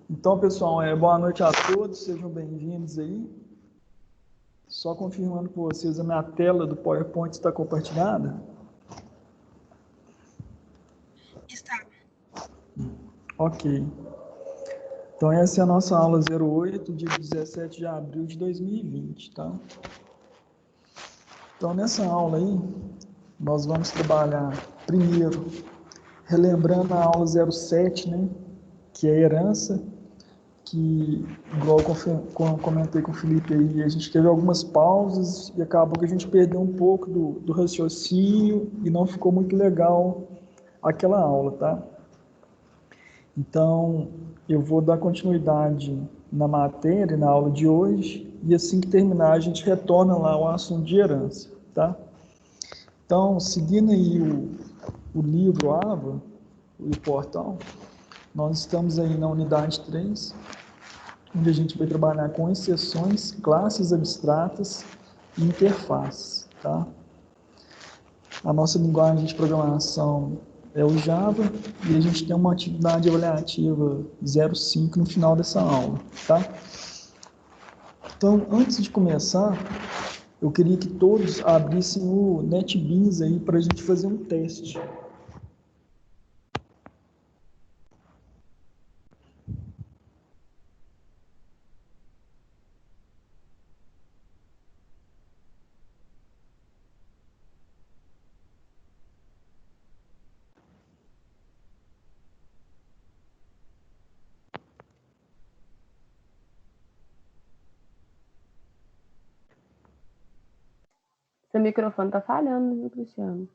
Então, pessoal, boa noite a todos, sejam bem-vindos aí. Só confirmando com vocês, a minha tela do PowerPoint está compartilhada? Está. Ok. Então, essa é a nossa aula 08, dia 17 de abril de 2020, tá? Então, nessa aula aí, nós vamos trabalhar primeiro, relembrando a aula 07, né? Que é a herança, que, igual eu comentei com o Felipe aí, a gente teve algumas pausas e acabou que a gente perdeu um pouco do raciocínio e não ficou muito legal aquela aula, tá? Então, eu vou dar continuidade na matéria, na aula de hoje, e assim que terminar, a gente retorna lá ao assunto de herança, tá? Então, seguindo aí o livro AVA, o portal, nós estamos aí na unidade 3, onde a gente vai trabalhar com exceções, classes abstratas e interfaces, tá? A nossa linguagem de programação é o Java e a gente tem uma atividade avaliativa 05 no final dessa aula, tá? Então, antes de começar, eu queria que todos abrissem o NetBeans aí para a gente fazer um teste. Seu microfone tá falhando, viu, Cristiano?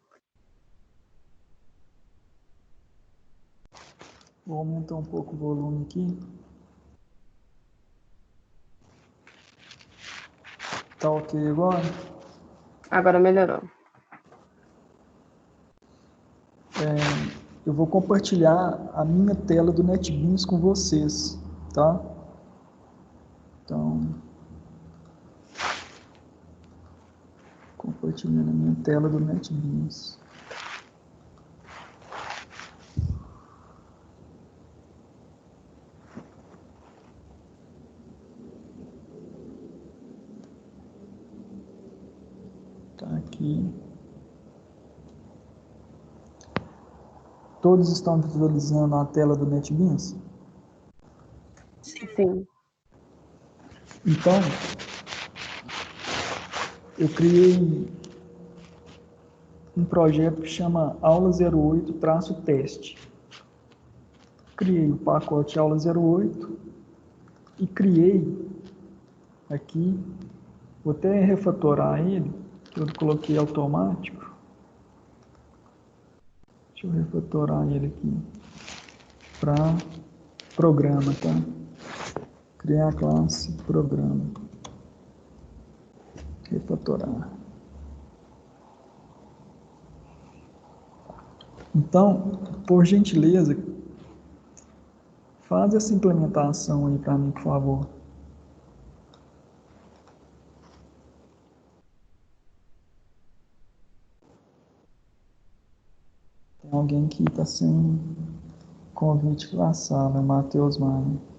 Vou aumentar um pouco o volume aqui. Tá ok agora? Agora melhorou. Eu vou compartilhar a minha tela do NetBeans com vocês, tá? Então, compartilhando a minha tela do NetBeans. Tá aqui. Todos estão visualizando a tela do NetBeans? Sim. Então, eu criei um projeto que chama Aula 08-teste. Criei o pacote Aula 08 e criei aqui, vou até refatorar ele, que eu coloquei automático. Deixa eu refatorar ele aqui para programa, tá? Criar a classe programa. Refatorar. Então, por gentileza, faz essa implementação aí para mim, por favor. Tem alguém que está sem convite para a sala, Matheus Maia.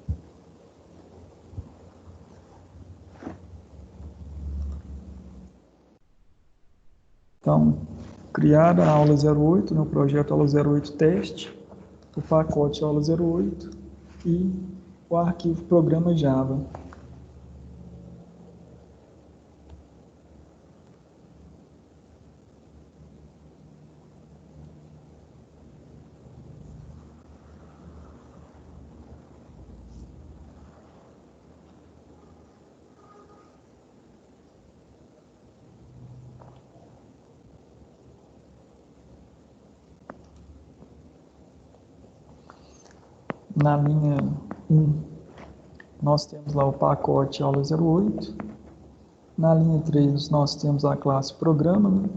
Então, criar a aula 08, no projeto aula 08 teste, o pacote aula 08 e o arquivo programa Java. Na linha 1, nós temos lá o pacote aula 08. Na linha 3, nós temos a classe programa, né?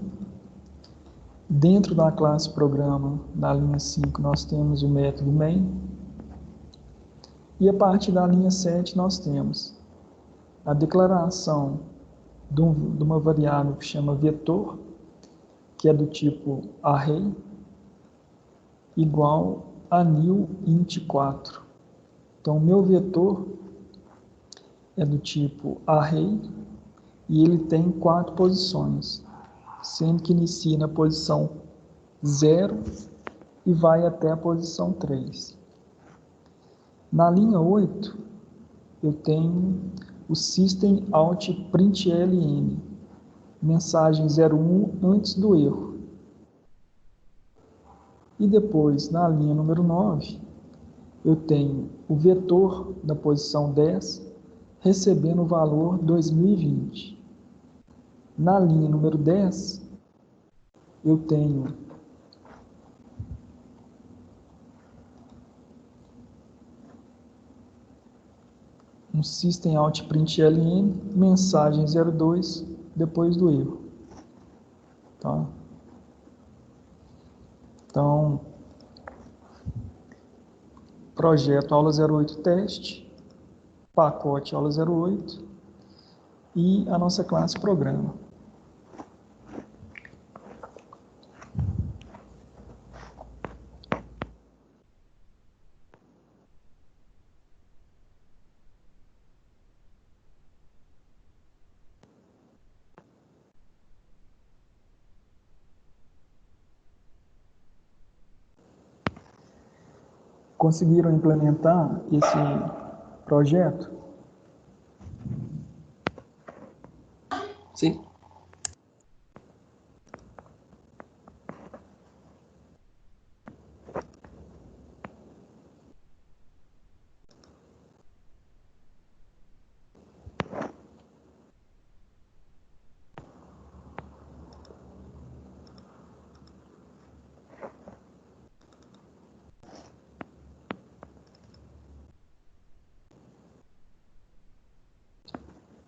Dentro da classe programa, na linha 5, nós temos o método main. E a partir da linha 7, nós temos a declaração de uma variável que chama vetor, que é do tipo array, igual a new int 4. Então, o meu vetor é do tipo array e ele tem 4 posições, sendo que inicia na posição 0 e vai até a posição 3. Na linha 8, eu tenho o system out println, mensagem 01 antes do erro. E depois, na linha número 9, eu tenho o vetor da posição 10 recebendo o valor 2020. Na linha número 10, eu tenho um system out println, mensagem 02 depois do erro. Tá? Então, projeto aula 08 teste, pacote aula 08 e a nossa classe programa. Conseguiram implementar esse projeto? Sim.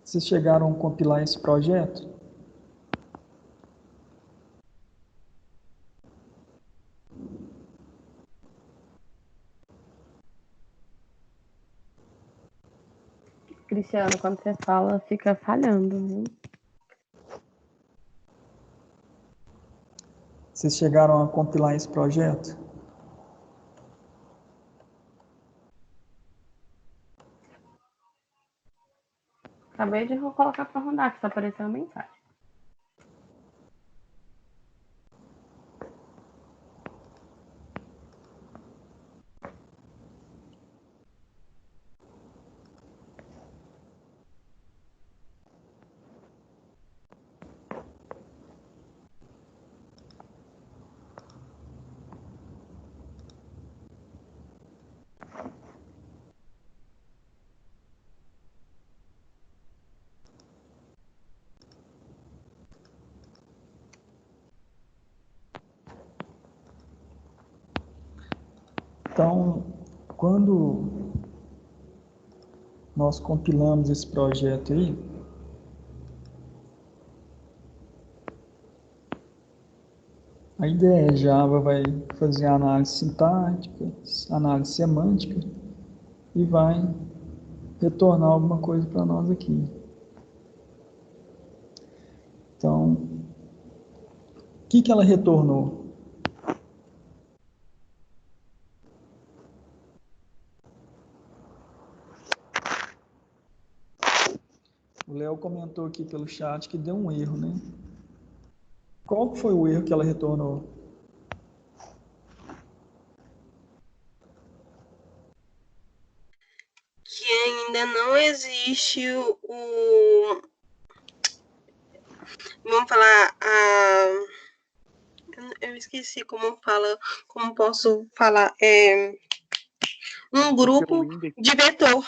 Vocês chegaram a compilar esse projeto? Cristiano, quando você fala, fica falhando, viu? Vocês chegaram a compilar esse projeto? Acabei de colocar para rodar, que só apareceu a mensagem. Então, quando nós compilamos esse projeto aí, a ideia é Java vai fazer análise sintática, análise semântica e vai retornar alguma coisa para nós aqui. Então, o que ela retornou? O Léo comentou aqui pelo chat que deu um erro, né? Qual foi o erro que ela retornou? Que ainda não existe vamos falar, eu esqueci como fala, como posso falar, um grupo de vetor.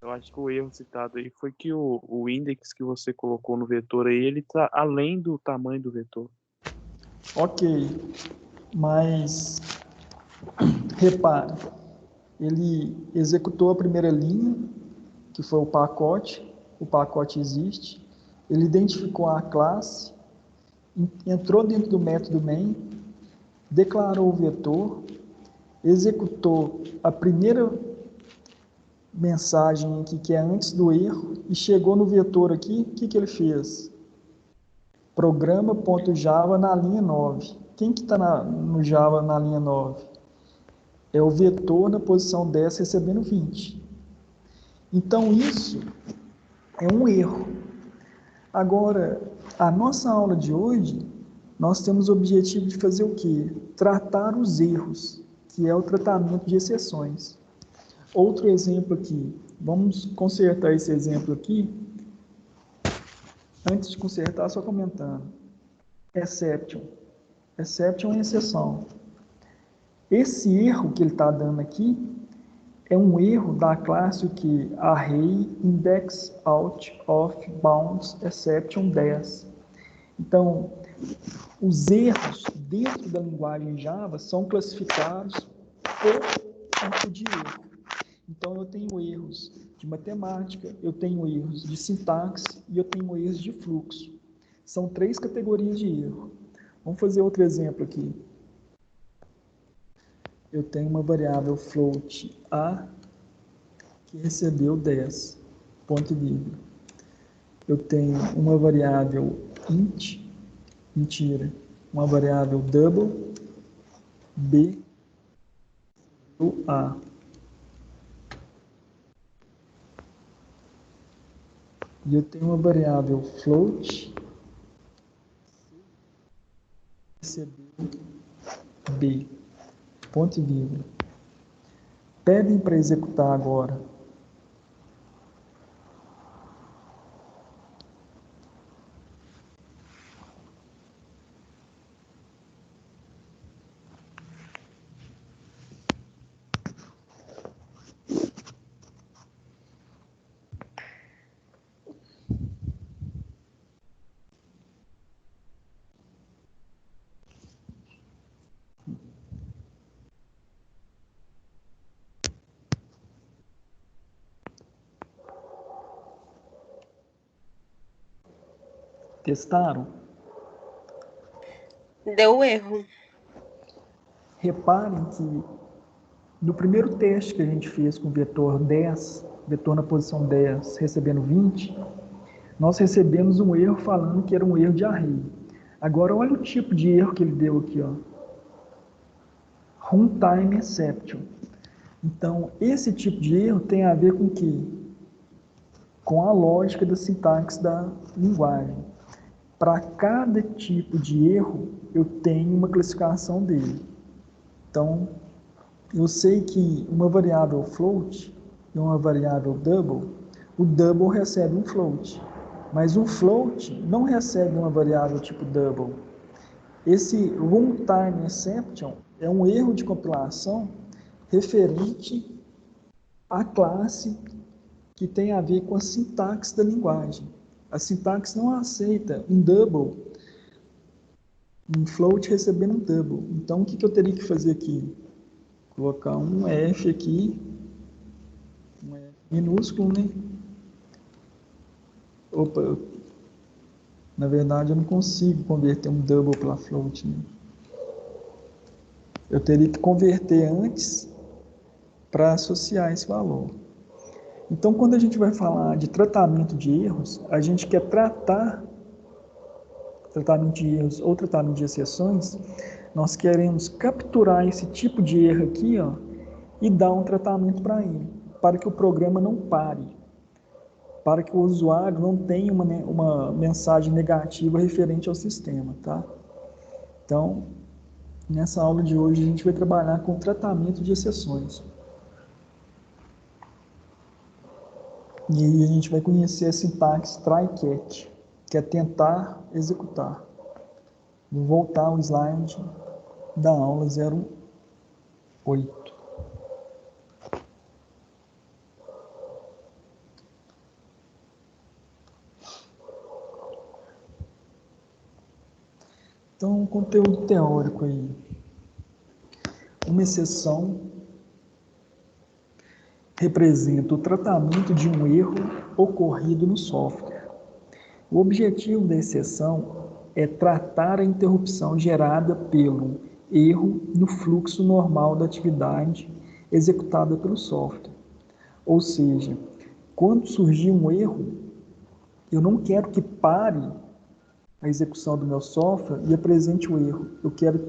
Eu acho que o erro citado aí foi que o index que você colocou no vetor aí, ele está além do tamanho do vetor. Ok, mas repare, ele executou a primeira linha, que foi o pacote existe, ele identificou a classe, entrou dentro do método main, declarou o vetor, executou a primeira mensagem aqui, que é antes do erro, e chegou no vetor aqui, o que ele fez? Programa.java na linha 9. Quem que está no Java na linha 9? é o vetor na posição 10 recebendo 20. Então, isso é um erro. Agora, a nossa aula de hoje, nós temos o objetivo de fazer o quê? Tratar os erros, que é o tratamento de exceções. Outro exemplo aqui, vamos consertar esse exemplo aqui. Antes de consertar, só comentando. Exception. Exception é exceção. Esse erro que ele está dando aqui é um erro da classe que array index out of bounds exception 10. Então, os erros dentro da linguagem Java são classificados por tipo de erro. Então, eu tenho erros de matemática, eu tenho erros de sintaxe e eu tenho erros de fluxo. São 3 categorias de erro. Vamos fazer outro exemplo aqui. Eu tenho uma variável float A que recebeu 10, ponto e vírgula. Eu tenho uma variável int, mentira, uma variável double B ou A. E eu tenho uma variável float que recebeu B, ponto e vírgula. Pedem para executar agora. Testaram? Deu erro. Reparem que no primeiro teste que a gente fez com o vetor 10, vetor na posição 10, recebendo 20, nós recebemos um erro falando que era um erro de array. Agora, olha o tipo de erro que ele deu aqui, ó. Runtime exception. Então, esse tipo de erro tem a ver com o quê? Com a lógica da sintaxe da linguagem. Para cada tipo de erro, eu tenho uma classificação dele. Então, eu sei que uma variável float e uma variável double, o double recebe um float, mas o float não recebe uma variável tipo double. Esse runtime exception é um erro de compilação referente à classe que tem a ver com a sintaxe da linguagem. A sintaxe não aceita um double, um float recebendo um double. Então, o que eu teria que fazer aqui? Colocar um F aqui, um F minúsculo, né? Opa, na verdade eu não consigo converter um double para float, né? Eu teria que converter antes para associar esse valor. Então, quando a gente vai falar de tratamento de erros, a gente quer tratar tratamento de erros ou tratamento de exceções, nós queremos capturar esse tipo de erro aqui, ó, e dar um tratamento para ele, para que o programa não pare, para que o usuário não tenha uma mensagem negativa referente ao sistema, tá? Então, nessa aula de hoje, a gente vai trabalhar com tratamento de exceções. E aí a gente vai conhecer a sintaxe try-catch, que é tentar executar. Vou voltar ao slide da aula 08. Então, conteúdo teórico aí. Uma exceção representa o tratamento de um erro ocorrido no software. O objetivo da exceção é tratar a interrupção gerada pelo erro no fluxo normal da atividade executada pelo software. Ou seja, quando surgir um erro, eu não quero que pare a execução do meu software e apresente o erro. Eu quero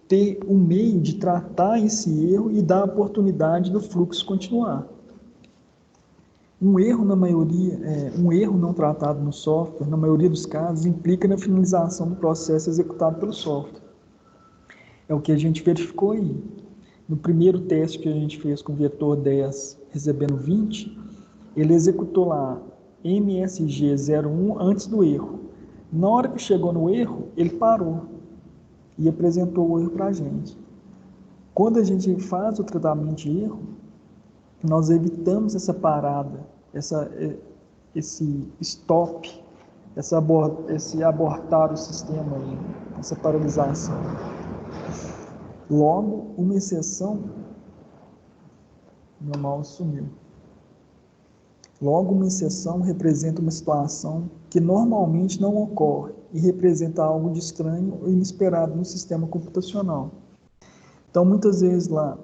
ter um meio de tratar esse erro e dar a oportunidade do fluxo continuar. Um erro um erro não tratado no software, na maioria dos casos, implica na finalização do processo executado pelo software. É o que a gente verificou aí. No primeiro teste que a gente fez com o vetor 10 recebendo 20, ele executou lá MSG01 antes do erro. Na hora que chegou no erro, ele parou e apresentou o erro para a gente. Quando a gente faz o tratamento de erro, nós evitamos essa parada, esse stop, esse abortar o sistema aí, essa paralisação. Logo, uma exceção, meu mouse sumiu. Logo, uma exceção representa uma situação que normalmente não ocorre e representa algo de estranho ou inesperado no sistema computacional. Então, muitas vezes lá,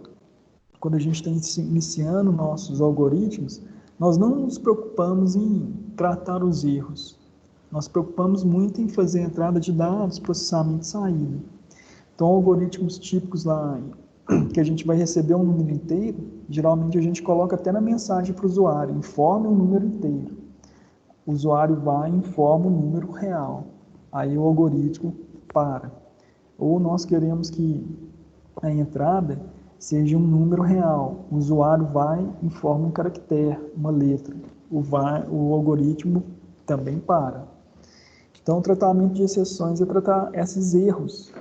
quando a gente está iniciando nossos algoritmos, nós não nos preocupamos em tratar os erros. Nós preocupamos muito em fazer a entrada de dados, processamento e saída. Então, algoritmos típicos lá, que a gente vai receber um número inteiro, geralmente a gente coloca até na mensagem para o usuário, informe o número inteiro. O usuário vai e informa o número real. Aí o algoritmo para. Ou nós queremos que a entrada seja um número real. O usuário vai e informa um caractere, uma letra. O algoritmo também para. Então, o tratamento de exceções é tratar esses erros,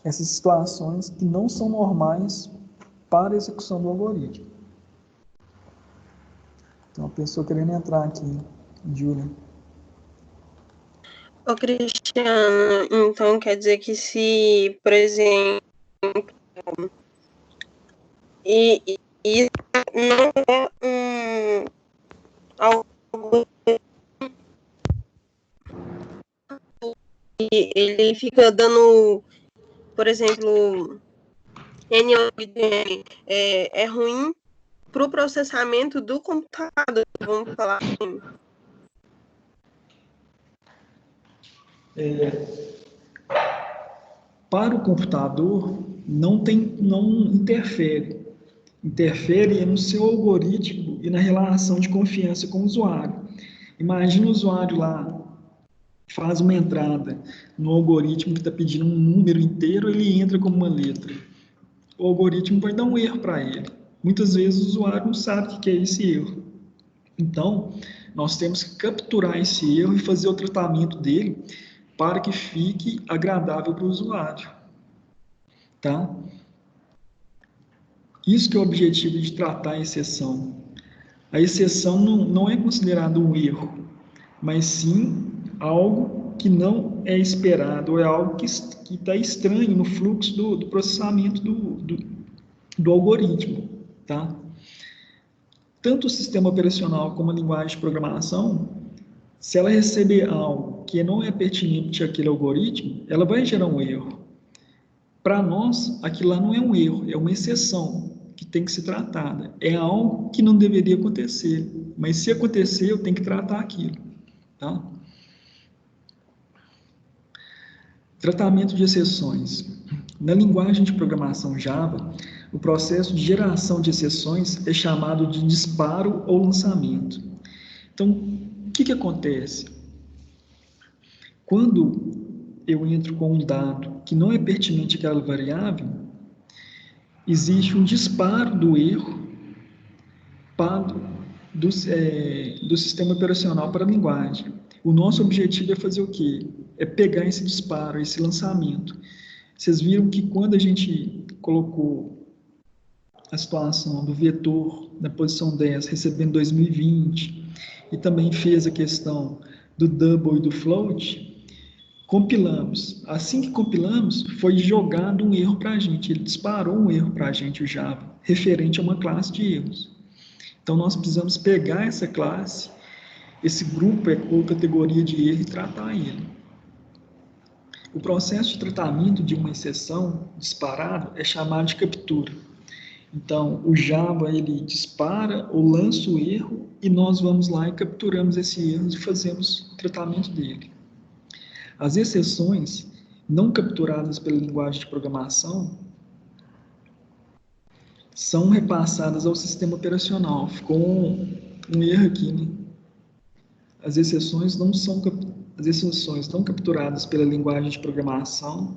essas situações que não são normais para a execução do algoritmo. Então, a pessoa querendo entrar aqui, Júlia. Ô, Cristiano, então quer dizer que se, por exemplo, e não é algo que ele fica dando, por exemplo, NODM é ruim para o processamento do computador, vamos falar assim. Para o computador, não interfere. Interfere no seu algoritmo e na relação de confiança com o usuário. Imagina o usuário lá, faz uma entrada no algoritmo que está pedindo um número inteiro, ele entra como uma letra. O algoritmo vai dar um erro para ele. Muitas vezes o usuário não sabe o que é esse erro. Então, nós temos que capturar esse erro e fazer o tratamento dele para que fique agradável para o usuário. Tá? Isso que é o objetivo de tratar a exceção. A exceção não é considerada um erro, mas sim algo que não é esperado, ou é algo que está estranho no fluxo do processamento do algoritmo. Tá? Tanto o sistema operacional como a linguagem de programação, se ela receber algo que não é pertinente àquele algoritmo, ela vai gerar um erro. Para nós, aquilo lá não é um erro, é uma exceção que tem que ser tratada. É algo que não deveria acontecer, mas se acontecer, eu tenho que tratar aquilo. Tá? Tratamento de exceções. Na linguagem de programação Java, o processo de geração de exceções é chamado de disparo ou lançamento. Então, o que acontece? Quando eu entro com um dado que não é pertinente àquela variável, existe um disparo do erro do sistema operacional para a linguagem. O nosso objetivo é fazer o quê? É pegar esse disparo, esse lançamento. Vocês viram que quando a gente colocou a situação do vetor na posição 10, recebendo 2020, e também fez a questão do double e do float, compilamos. Assim que compilamos, foi jogado um erro para a gente. Ele disparou um erro para a gente, o Java, referente a uma classe de erros. Então, nós precisamos pegar essa classe, esse grupo ou categoria de erro e tratar ele. O processo de tratamento de uma exceção disparada é chamado de captura. Então, o Java, ele dispara ou lança o erro e nós vamos lá e capturamos esse erro e fazemos o tratamento dele. As exceções, não capturadas pela linguagem de programação são repassadas ao sistema operacional. Ficou um erro aqui, né? As exceções não capturadas pela linguagem de programação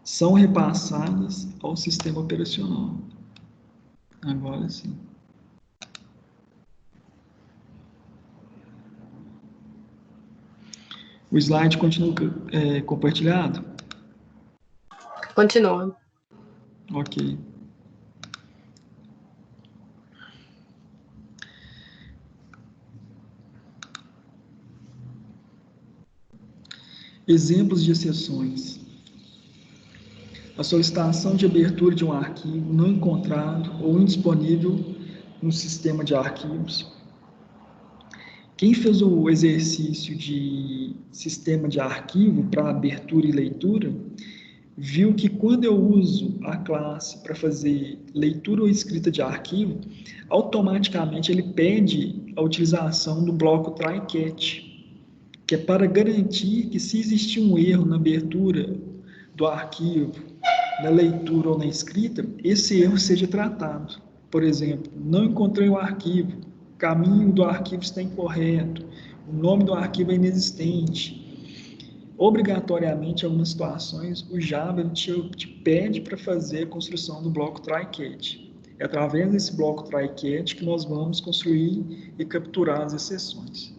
são repassadas ao sistema operacional. Agora sim. O slide continua compartilhado? Continua. Ok. Exemplos de exceções. A solicitação de abertura de um arquivo não encontrado ou indisponível no sistema de arquivos. Quem fez o exercício de sistema de arquivo para abertura e leitura, viu que quando eu uso a classe para fazer leitura ou escrita de arquivo, automaticamente ele pede a utilização do bloco try-catch, que é para garantir que se existir um erro na abertura do arquivo, na leitura ou na escrita, esse erro seja tratado. Por exemplo, não encontrei o arquivo, o caminho do arquivo está incorreto, o nome do arquivo é inexistente. Obrigatoriamente, em algumas situações, o Java te pede para fazer a construção do bloco try-catch. É através desse bloco try-catch que nós vamos construir e capturar as exceções.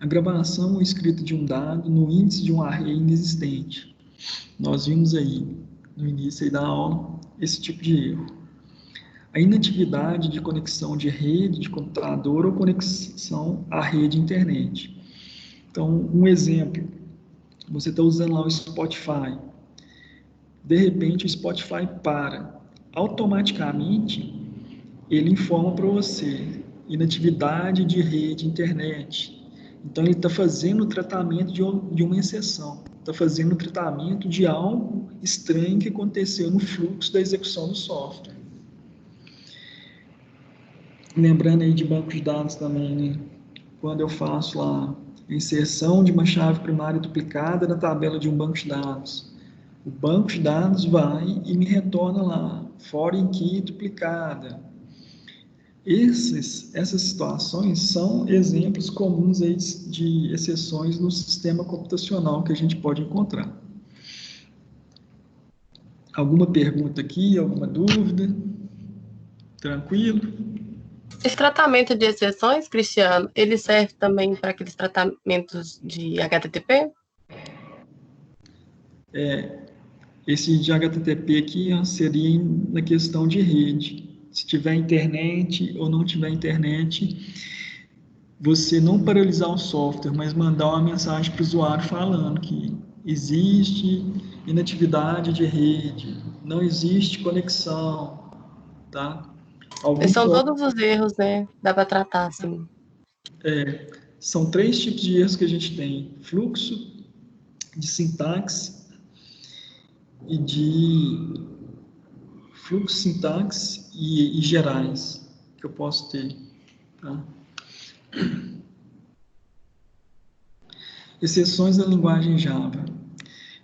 A gravação ou escrita de um dado no índice de um array inexistente. Nós vimos aí, no início aí da aula, esse tipo de erro. A inatividade de conexão de rede de computador ou conexão à rede internet. Então, um exemplo, você está usando lá o Spotify, de repente o Spotify para, automaticamente ele informa para você, inatividade de rede internet. Então, ele está fazendo o tratamento de uma exceção, está fazendo o tratamento de algo estranho que aconteceu no fluxo da execução do software. Lembrando aí de banco de dados também, né? Quando eu faço lá a inserção de uma chave primária duplicada na tabela de um banco de dados, o banco de dados vai e me retorna lá, foreign key duplicada. Essas situações são exemplos comuns aí de exceções no sistema computacional que a gente pode encontrar. Alguma pergunta aqui, alguma dúvida? Tranquilo? Esse tratamento de exceções, Cristiano, ele serve também para aqueles tratamentos de HTTP? Esse de HTTP aqui seria na questão de rede. Se tiver internet ou não tiver internet, você não paralisar o software, mas mandar uma mensagem para o usuário falando que existe inatividade de rede, não existe conexão, tá? São todos os erros, né? Dá para tratar assim. São 3 tipos de erros que a gente tem: fluxo, de sintaxe e de fluxo, sintaxe e gerais que eu posso ter, tá? Exceções da linguagem Java.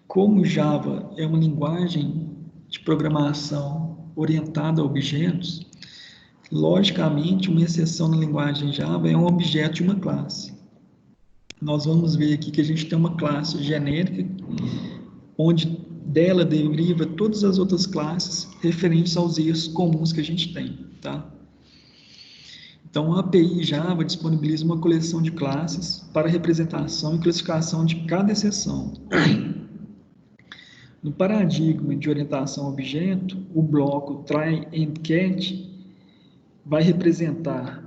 Como Java é uma linguagem de programação orientada a objetos, logicamente, uma exceção na linguagem Java é um objeto de uma classe. Nós vamos ver aqui que a gente tem uma classe genérica, onde dela deriva todas as outras classes referentes aos erros comuns que a gente tem, tá? Então, a API Java disponibiliza uma coleção de classes para representação e classificação de cada exceção. No paradigma de orientação a objeto, o bloco try and catch vai representar,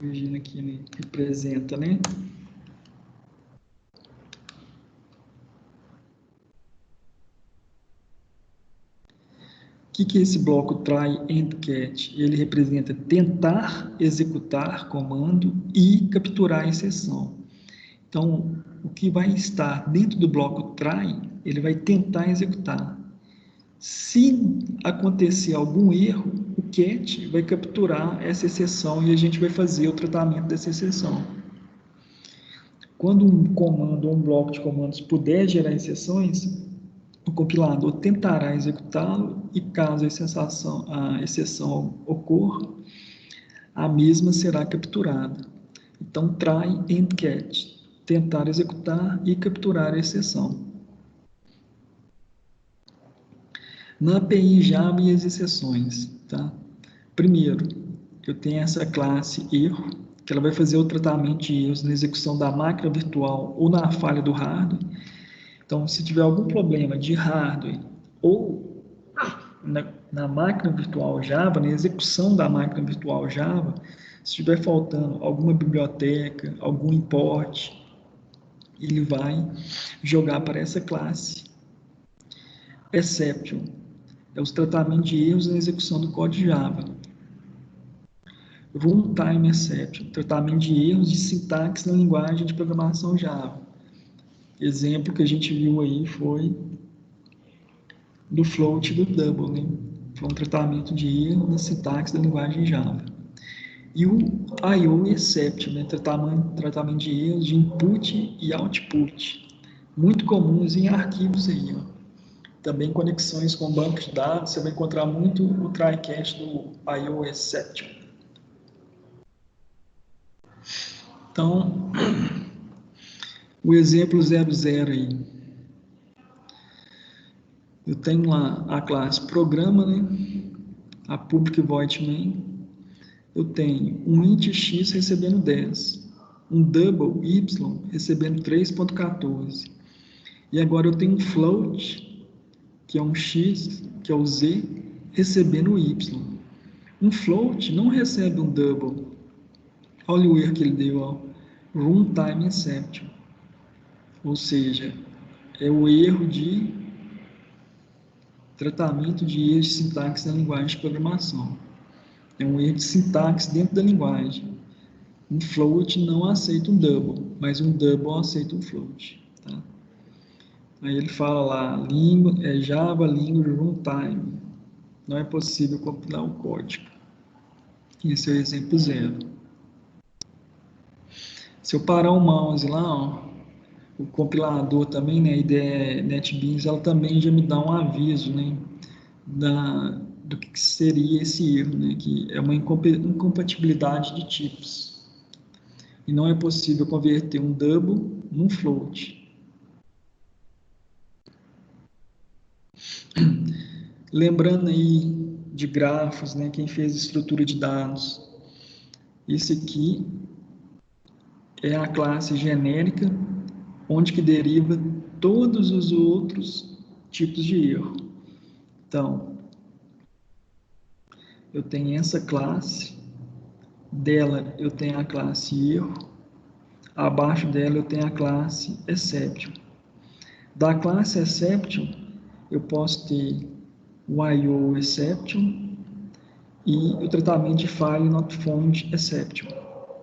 imagina aqui, né? Representa, né? O que é esse bloco try and catch? Ele representa tentar executar comando e capturar a exceção. Então, o que vai estar dentro do bloco try, ele vai tentar executar. Se acontecer algum erro, o catch vai capturar essa exceção e a gente vai fazer o tratamento dessa exceção. Quando um comando ou um bloco de comandos puder gerar exceções, o compilador tentará executá-lo e, caso a exceção ocorra, a mesma será capturada. Então, try and catch, tentar executar e capturar a exceção. Na API Java e as exceções, tá? Primeiro, eu tenho essa classe erro, que ela vai fazer o tratamento de erros na execução da máquina virtual ou na falha do hardware. Então, se tiver algum problema de hardware ou na máquina virtual Java, na execução da máquina virtual Java, se estiver faltando alguma biblioteca, algum import, ele vai jogar para essa classe. Exception é os tratamentos de erros na execução do código Java. Runtime Exception, tratamento de erros de sintaxe na linguagem de programação Java. Exemplo que a gente viu aí foi do float e do double, né? Foi um tratamento de erro na sintaxe da linguagem Java. E o I/O Exception, né? Tratamento de erros de input e output, muito comuns em arquivos aí, ó. Também conexões com bancos de dados, você vai encontrar muito o try-catch do I/O Exception. Então, o exemplo 00 aí. Eu tenho lá a classe programa, né? A public void main. Eu tenho um int x recebendo 10, um double y recebendo 3.14. E agora eu tenho um float, que é um x, que é o z, recebendo o y. Um float não recebe um double. Olha o erro que ele deu, ó. Runtime exception. Ou seja, é o erro de tratamento de erros de sintaxe na linguagem de programação. É um erro de sintaxe dentro da linguagem. Um float não aceita um double, mas um double aceita um float. Tá? Aí ele fala lá, Java Language Runtime. Não é possível compilar o código. Esse é o exemplo 0. Se eu parar o mouse lá, ó, o compilador também, né, a IDE NetBeans, ela também já me dá um aviso, né, do que seria esse erro, né, que é uma incompatibilidade de tipos. E não é possível converter um double num float. Lembrando aí de grafos, né, quem fez estrutura de dados, esse aqui é a classe genérica, onde que deriva todos os outros tipos de erro. Então, eu tenho essa classe, dela eu tenho a classe erro, abaixo dela eu tenho a classe exception. Da classe exception, eu posso ter o I/O exception e o tratamento de file not found exception.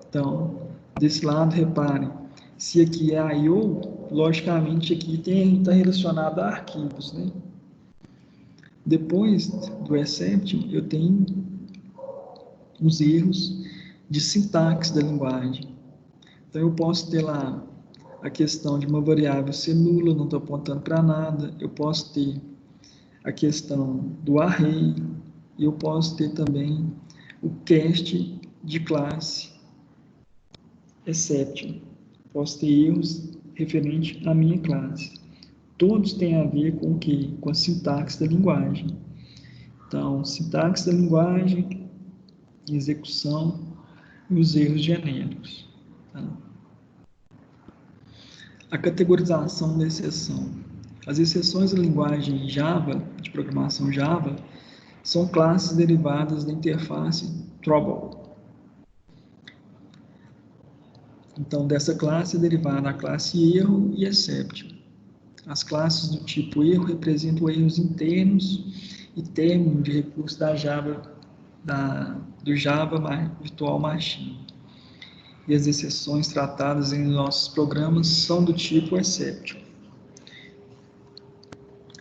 Então, desse lado, reparem, se aqui é I/O, logicamente aqui está relacionado a arquivos, né? Depois do exception, eu tenho os erros de sintaxe da linguagem. Então, eu posso ter lá a questão de uma variável ser nula, não estou apontando para nada. Eu posso ter a questão do array, e eu posso ter também o cast de classe exception. Posso ter erros referentes à minha classe. Todos têm a ver com o quê? Com a sintaxe da linguagem. Então, sintaxe da linguagem, execução e os erros genéricos. Tá? A categorização da exceção. As exceções da linguagem Java, de programação Java, são classes derivadas da interface Trouble. Então, dessa classe é derivada a classe erro e exception. As classes do tipo erro representam erros internos e término de recurso da Java, do Java Virtual Machine. E as exceções tratadas em nossos programas são do tipo exception.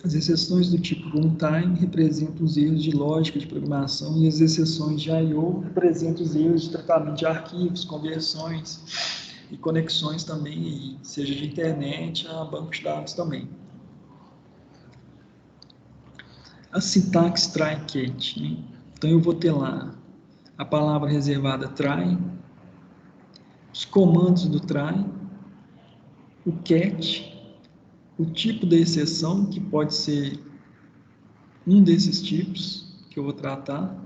As exceções do tipo runtime representam os erros de lógica de programação e as exceções de I/O representam os erros de tratamento de arquivos, conversões, e conexões também, seja de internet a banco de dados também. A sintaxe try-cat, né? Então eu vou ter lá a palavra reservada try, os comandos do try, o cat, o tipo da exceção, que pode ser um desses tipos que eu vou tratar,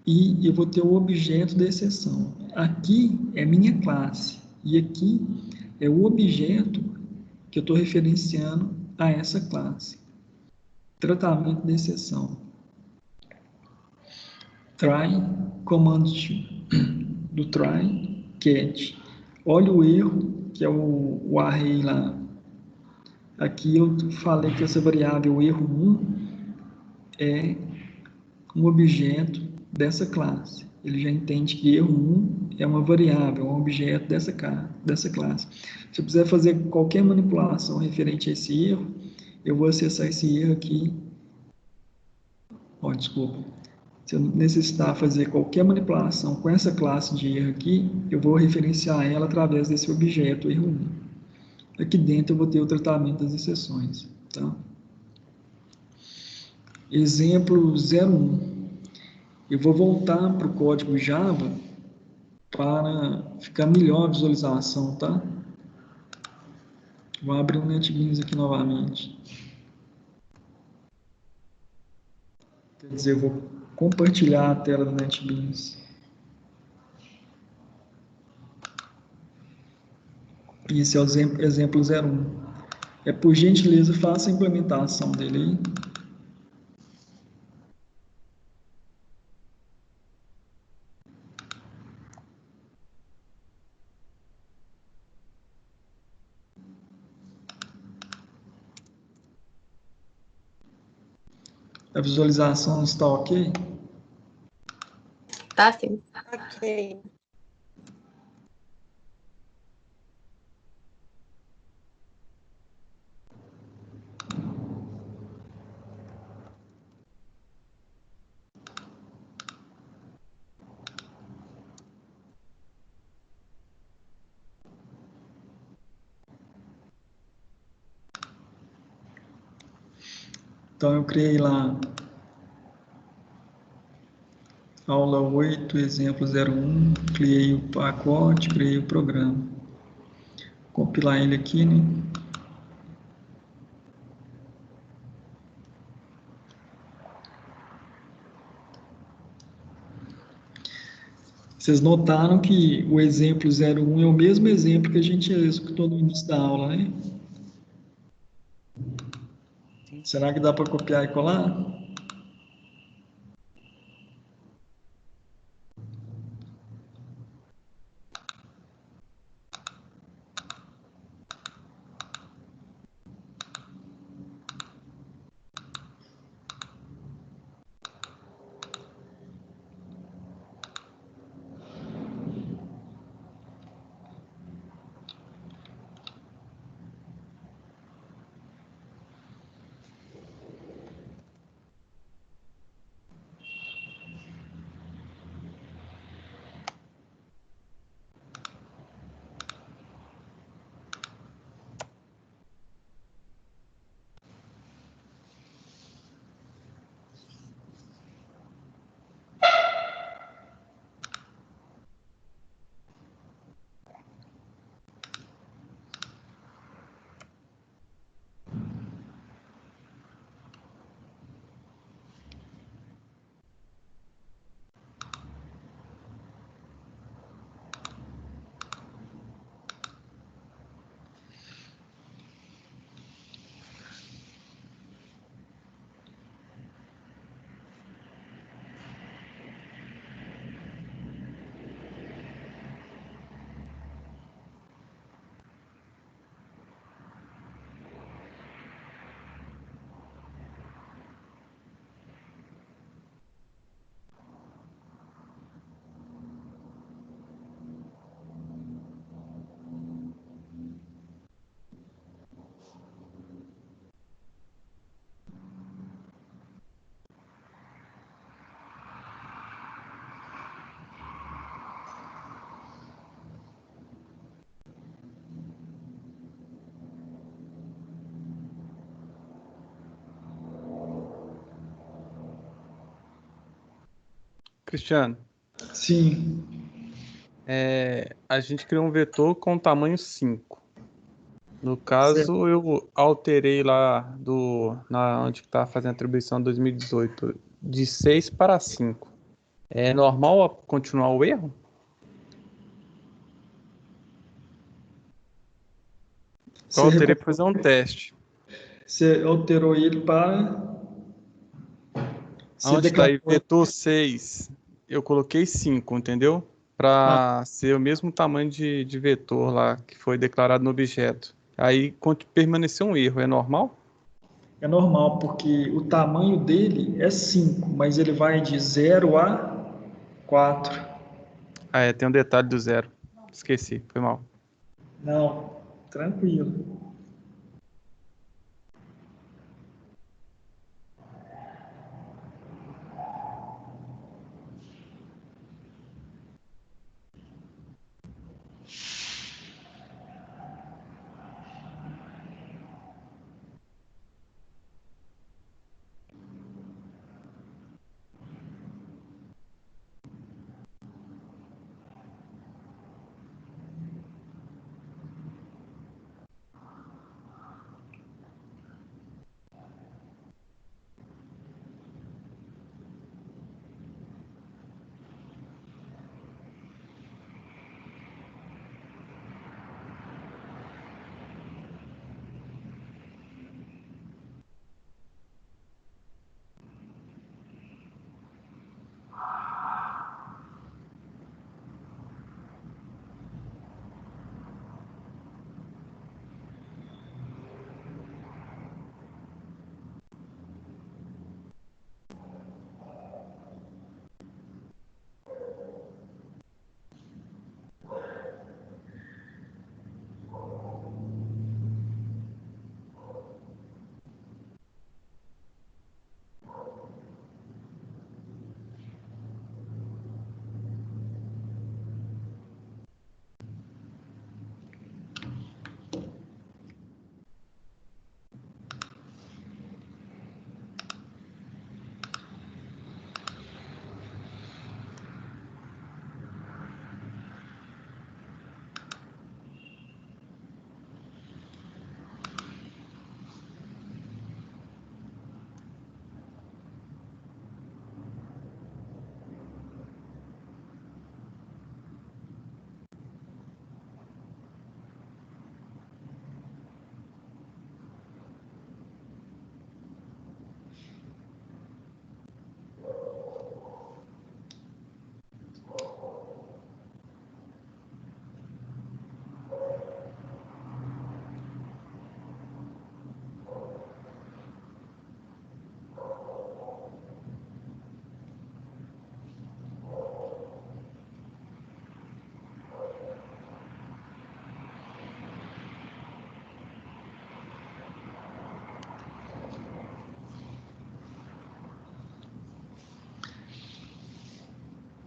e eu vou ter o objeto da exceção. Aqui é minha classe, e aqui é o objeto que eu estou referenciando a essa classe. Tratamento da exceção. Try, comando do try, cat. Olha o erro, que é o array lá. Aqui eu falei que essa variável erro 1 é um objeto dessa classe. Ele já entende que erro 1 é uma variável, um objeto dessa classe. Se eu quiser fazer qualquer manipulação referente a esse erro, eu vou acessar esse erro aqui. Desculpa. Se eu necessitar fazer qualquer manipulação com essa classe de erro aqui, eu vou referenciar ela através desse objeto erro 1. Aqui dentro eu vou ter o tratamento das exceções. Tá? Exemplo 01. Eu vou voltar para o código Java para ficar melhor a visualização, tá? Vou abrir o NetBeans aqui novamente. Quer dizer, eu vou compartilhar a tela do NetBeans. Esse é o exemplo 01. Por gentileza, faça a implementação dele aí. A visualização está ok? Tá sim. Ok. Então, eu criei lá aula 8, exemplo 01, criei o pacote, criei o programa. Vou compilar ele aqui, né? Vocês notaram que o exemplo 01 é o mesmo exemplo que a gente escutou no início da aula, né? Será que dá para copiar e colar? Cristiano, Sim. a gente criou um vetor com tamanho 5. No Certo. caso, eu alterei lá onde está fazendo a atribuição 2018, de 6 para 5. É normal continuar o erro? Eu alterei para fazer um teste. Você alterou ele para. Você Onde está aí declarou. vetor 6, eu coloquei 5, entendeu? Para ser o mesmo tamanho de vetor lá que foi declarado no objeto. Aí permaneceu um erro, é normal? É normal, porque o tamanho dele é 5, mas ele vai de 0 a 4. Tem um detalhe do 0. Esqueci, foi mal. Não, tranquilo.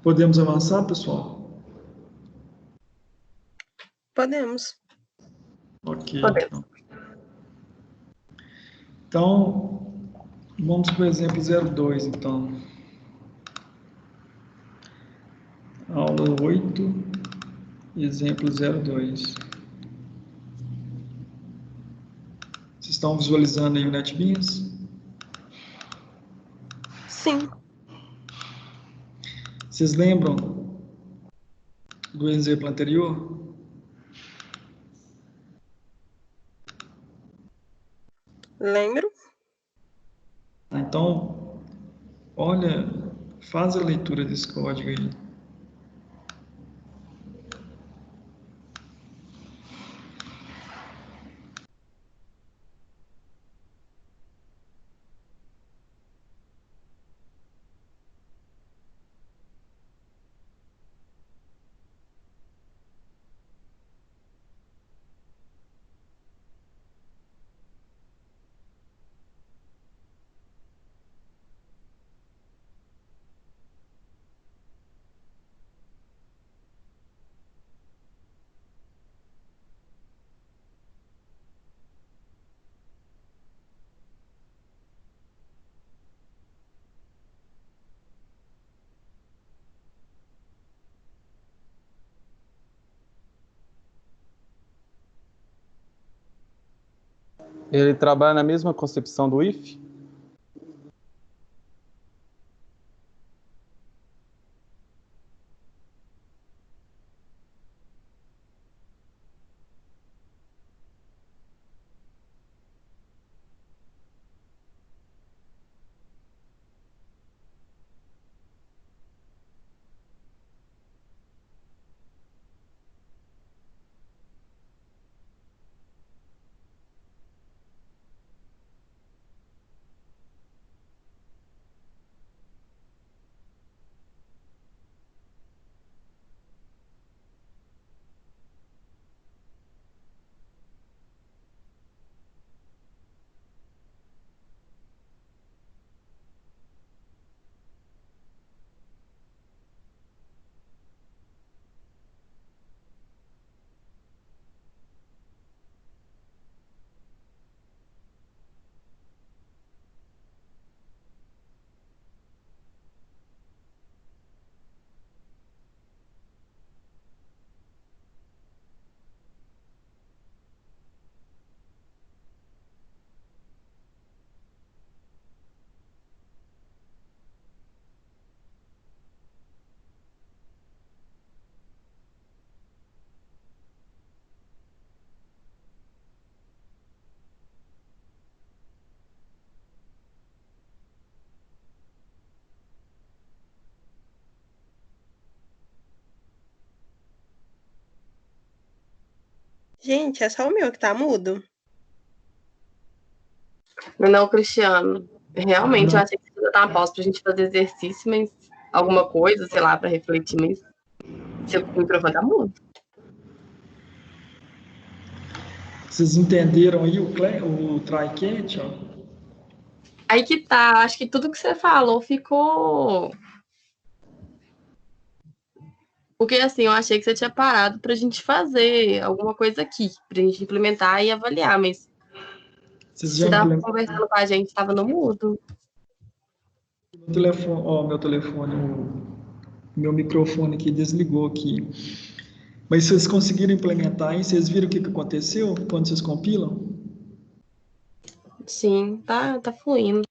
Podemos avançar, pessoal? Podemos. Ok. Podemos. Então, vamos para o exemplo 02, então. Aula 8, exemplo 02. Vocês estão visualizando aí o NetBeans? Sim. Vocês lembram do exemplo anterior? Lembro. Então, olha, faz a leitura desse código aí. Ele trabalha na mesma concepção do if? Gente, é só o meu que tá mudo? Não, Cristiano. Realmente, eu achei que você ia dar uma pausa pra gente fazer exercício, mas alguma coisa, sei lá, pra refletir, mas seu microfone tá mudo. Vocês entenderam aí o try catch, ó? Aí que tá, acho que tudo que você falou ficou. Porque assim, eu achei que você tinha parado pra gente fazer alguma coisa aqui, pra gente implementar e avaliar, mas Vocês você já tava implementaram conversando com a gente, tava no mudo. o telefone, ó, meu telefone, meu microfone aqui desligou aqui. Mas vocês conseguiram implementar aí? Vocês viram o que aconteceu quando vocês compilam? Sim, tá fluindo.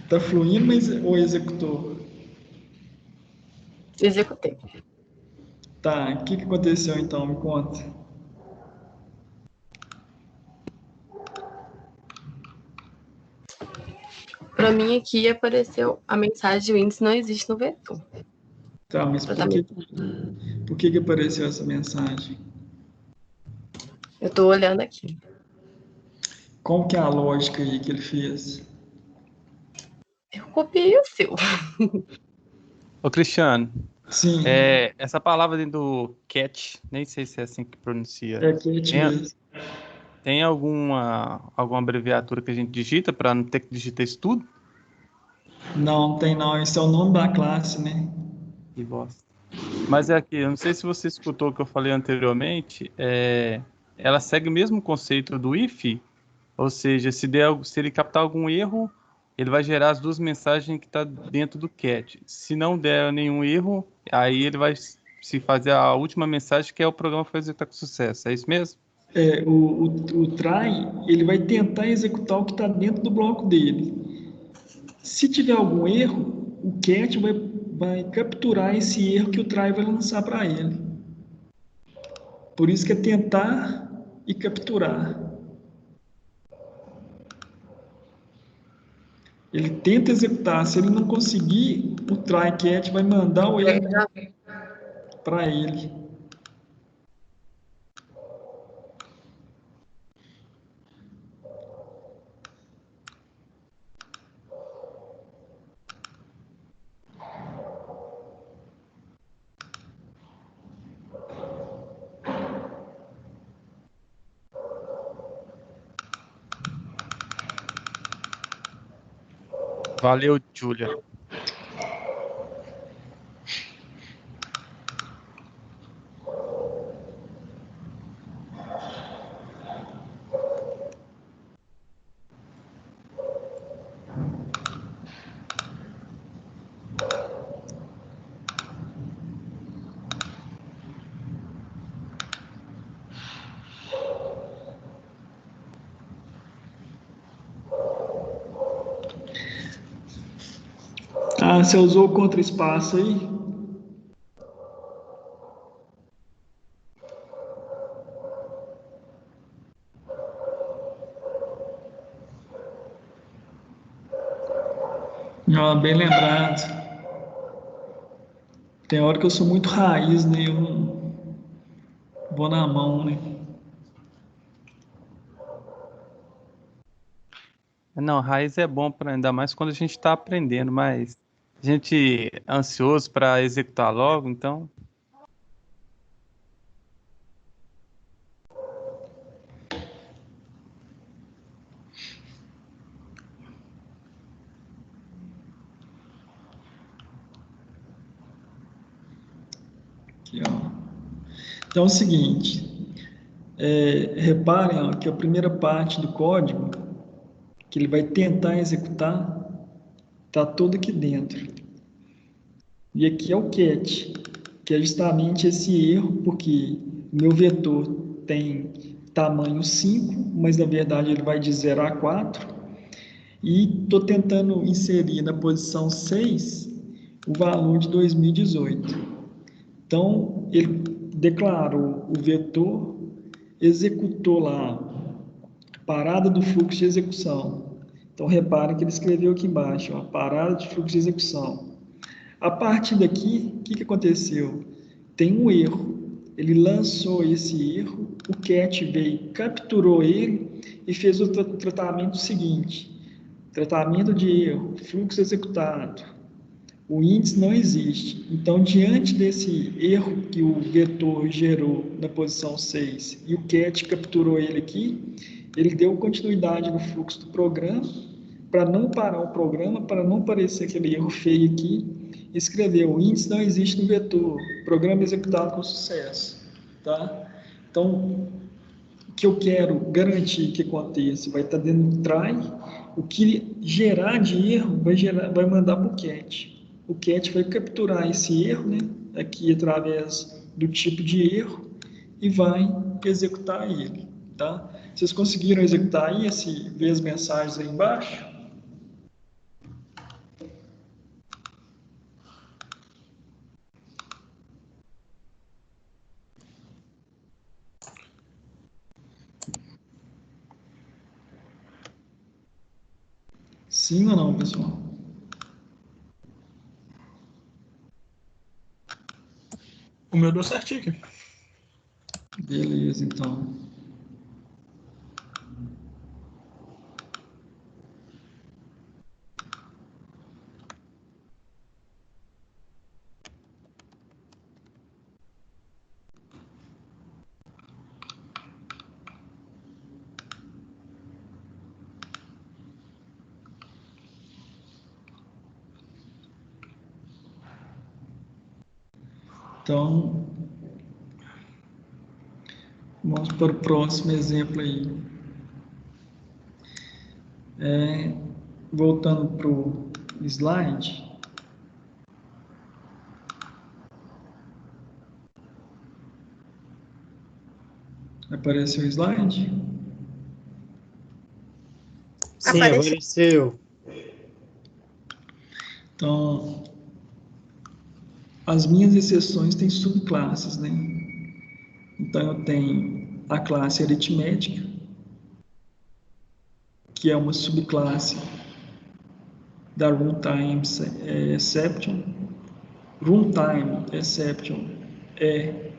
Tá fluindo, mas ou executou? Executei. Tá, o que aconteceu então? Me conta. Para mim aqui apareceu a mensagem: o índice não existe no vetor. Tá, mas por que apareceu essa mensagem? Eu estou olhando aqui. Qual que é a lógica aí que ele fez? Eu copiei o seu. Ô, Cristiano, Sim, essa palavra dentro do catch, nem sei se é assim que pronuncia. é catch Tem, mesmo. tem alguma abreviatura que a gente digita para não ter que digitar isso tudo? Não, tem não. Esse é o nome da classe, né? Que bosta. Mas é aqui, eu não sei se você escutou o que eu falei anteriormente, ela segue o mesmo conceito do if, ou seja, se ele captar algum erro, ele vai gerar as duas mensagens que está dentro do cat. Se não der nenhum erro, aí ele vai se fazer a última mensagem, que é o programa foi executar com sucesso. É isso mesmo? O try, ele vai tentar executar o que está dentro do bloco dele. Se tiver algum erro, o cat vai capturar esse erro que o try vai lançar para ele. Por isso que é tentar e capturar. Ele tenta executar, se ele não conseguir, o try cat vai mandar o erro para ele. Valeu, Julia. Ah, você usou o contra-espaço aí? Ah, bem lembrado. Tem hora que eu sou muito raiz, né? Eu não vou na mão, né? Não, raiz é bom para ainda mais quando a gente está aprendendo, mas a gente é ansioso para executar logo, então. Aqui, ó. Então é o seguinte, reparem ó, que a primeira parte do código que ele vai tentar executar está todo aqui dentro. E aqui é o cat, que é justamente esse erro, porque o meu vetor tem tamanho 5, mas na verdade ele vai de 0 a 4, e estou tentando inserir na posição 6 o valor de 2018. Então, ele declarou o vetor, executou lá a parada do fluxo de execução. Então, reparem que ele escreveu aqui embaixo, ó, parada de fluxo de execução. A partir daqui, o que aconteceu? Tem um erro. Ele lançou esse erro, o cat veio, capturou ele e fez o tratamento seguinte. Tratamento de erro, fluxo executado. O índice não existe. Então, diante desse erro que o vetor gerou na posição 6 e o cat capturou ele aqui, ele deu continuidade no fluxo do programa para não parar o programa, para não aparecer aquele erro feio aqui, escreveu: o índice não existe no vetor, programa executado com sucesso. Tá? Então, o que eu quero garantir que aconteça vai estar dentro do try, o que gerar de erro vai mandar para o cat. O cat vai capturar esse erro, né, aqui através do tipo de erro e vai executar ele. Tá? Vocês conseguiram executar aí, ver as mensagens aí embaixo? Sim ou não, pessoal? O meu deu certinho aqui. Beleza, então. Então, vamos para o próximo exemplo aí. Voltando para o slide. Apareceu o slide? Sim, apareceu. Então, as minhas exceções têm subclasses, né? Então, eu tenho a classe aritmética, que é uma subclasse da runtime exception. Runtime exception é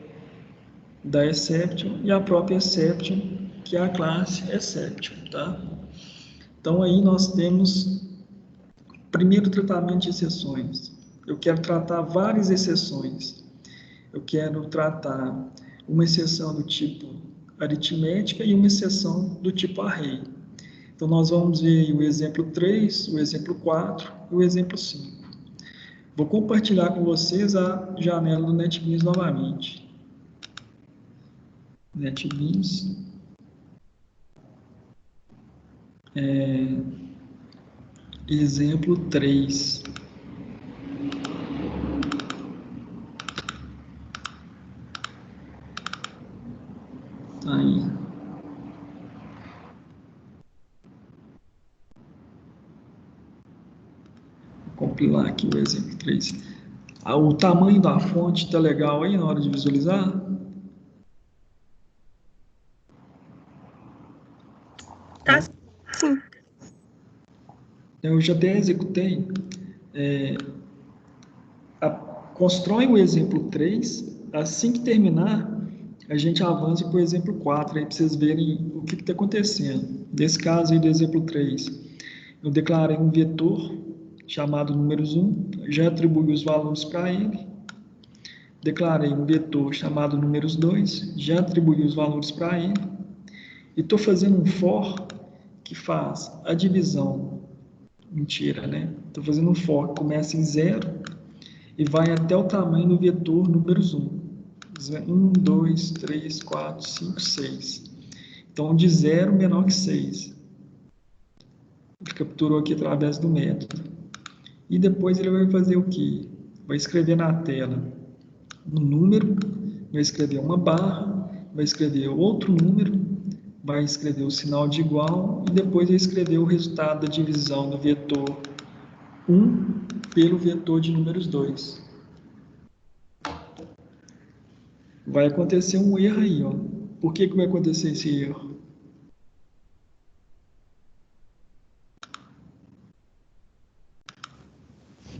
da exception e a própria exception, que é a classe exception, tá? Então, aí nós temos primeiro tratamento de exceções. Eu quero tratar várias exceções. Eu quero tratar uma exceção do tipo aritmética e uma exceção do tipo array. Então, nós vamos ver o exemplo 3, o exemplo 4 e o exemplo 5. Vou compartilhar com vocês a janela do NetBeans novamente. NetBeans. Exemplo 3. Aí. Vou compilar aqui o exemplo 3. O tamanho da fonte está legal aí na hora de visualizar? Tá, sim. Eu já até executei. Constrói o exemplo 3. Assim que terminar, a gente avança para o exemplo 4, aí para vocês verem o que está acontecendo. Nesse caso aí do exemplo 3, eu declarei um vetor chamado números 1, já atribuí os valores para ele. Declarei um vetor chamado números 2, já atribuí os valores para ele. E estou fazendo um for que faz a divisão. Mentira, né? Estou fazendo um for que começa em 0 e vai até o tamanho do vetor números 1. 1, 2, 3, 4, 5, 6. Então, de 0 menor que 6. Ele capturou aqui através do método. E depois ele vai fazer o quê? Vai escrever na tela um número, vai escrever uma barra, vai escrever outro número, vai escrever o sinal de igual e depois vai escrever o resultado da divisão do vetor 1 pelo vetor de números 2. Vai acontecer um erro aí, ó. Por que vai acontecer esse erro?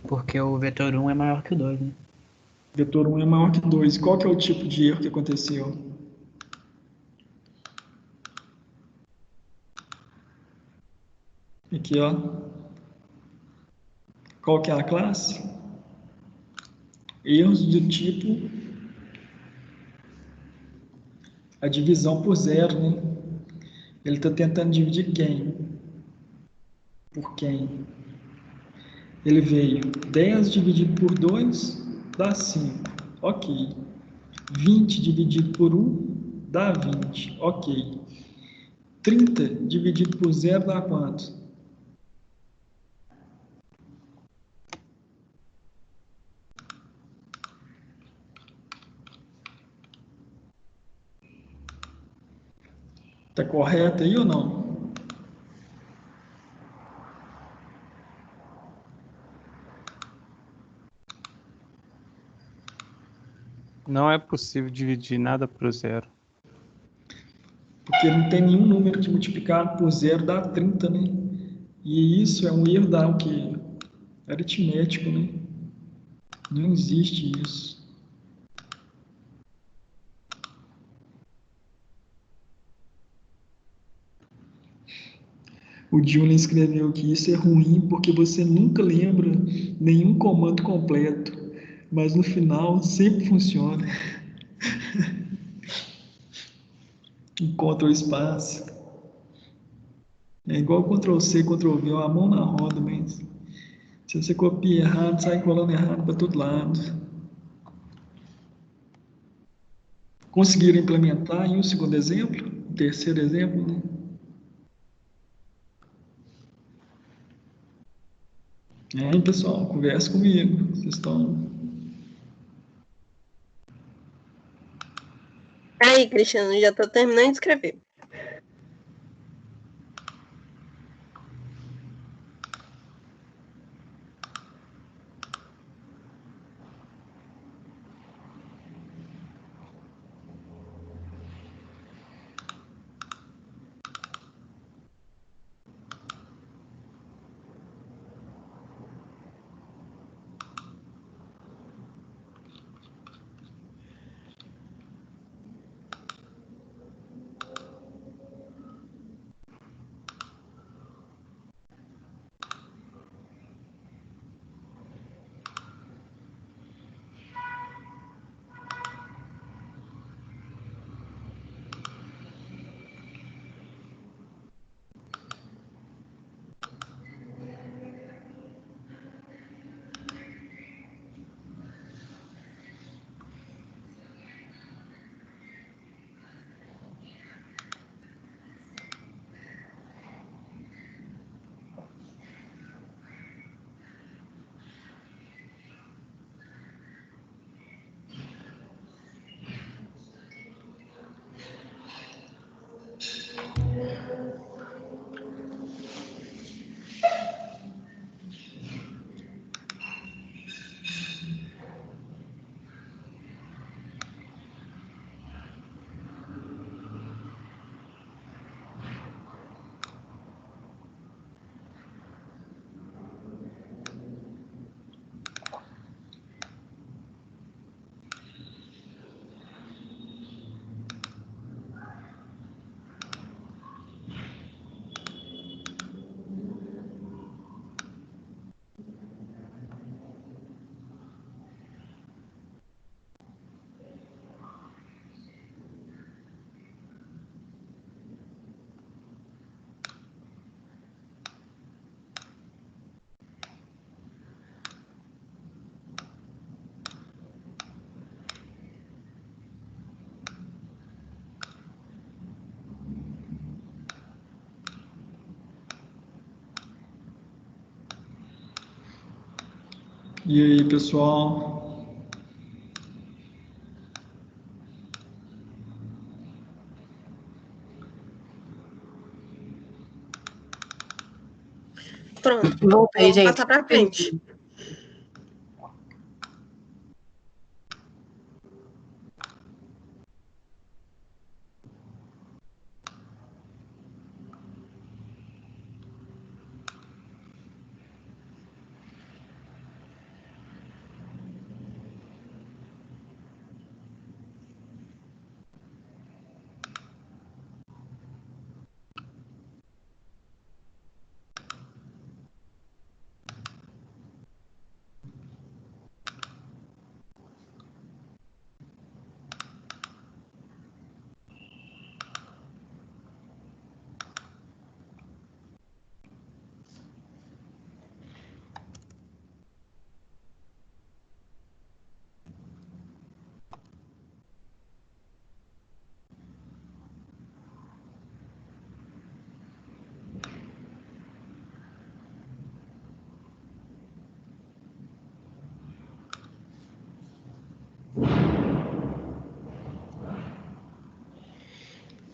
Porque o vetor 1 é maior que o 2, né? Vetor 1 é maior que 2. Qual que é o tipo de erro que aconteceu? Aqui, ó. Qual que é a classe? Erros do tipo a divisão por 0, né? Ele está tentando dividir quem? Por quem? Ele veio 10 dividido por 2 dá 5. Ok. 20 dividido por 1 dá 20. Ok. 30 dividido por 0 dá quanto? Está correto aí ou não? Não é possível dividir nada por 0. Porque não tem nenhum número que multiplicado por 0 dá 30, né? E isso é um erro da o quê? Aritmético, né? Não existe isso. O Julian escreveu que isso é ruim porque você nunca lembra nenhum comando completo, mas no final sempre funciona. Encontra o espaço. É igual Ctrl+C, Ctrl+V, a mão na roda, mas se você copia errado, sai colando errado para todo lado. Conseguiram implementar em um segundo exemplo? O terceiro exemplo, né? Aí, pessoal, conversa comigo. Vocês estão... Aí, Cristiano, já tô terminando de escrever. E aí, pessoal? Pronto. Voltei, Vamos gente. passar para frente.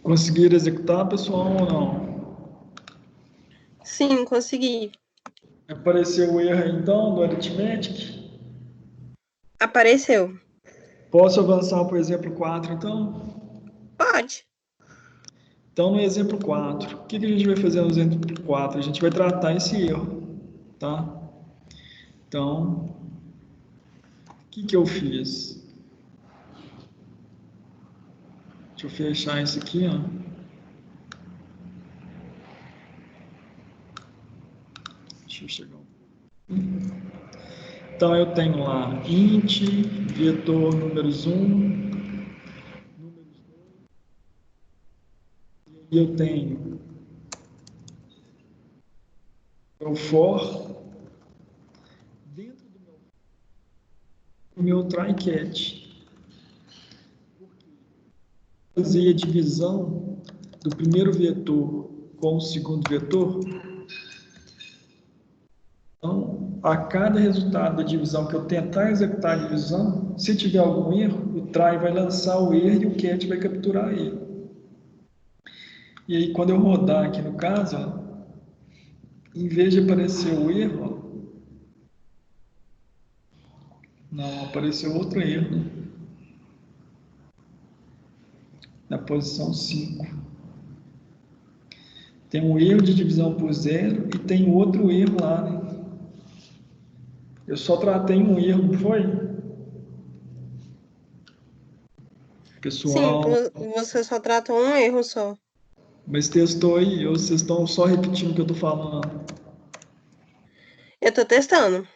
Conseguiram executar, pessoal, ou não? Sim, consegui. Apareceu o erro aí, então, do Arithmetic? Apareceu. Posso avançar para o exemplo 4, então? Pode. Então, no exemplo 4, o que a gente vai fazer no exemplo 4? A gente vai tratar esse erro, tá? Então, o que eu fiz? Deixa eu fechar isso aqui, ó. Deixa eu chegar Então, eu tenho lá int, vetor números 1, números 2, e eu tenho o for dentro do meu try catch. Fazer a divisão do primeiro vetor com o segundo vetor. Então, a cada resultado da divisão que eu tentar executar a divisão, se tiver algum erro, o try vai lançar o erro e o catch vai capturar ele. E aí, quando eu rodar aqui no caso, ó, em vez de aparecer o erro, não, apareceu outro erro, né? Na posição 5. Tem um erro de divisão por zero e tem outro erro lá, né? Eu só tratei um erro, não foi? Sim, Pessoal, você só tratou um erro só. mas testou aí, ou vocês estão só repetindo o que eu estou falando? Eu tô testando.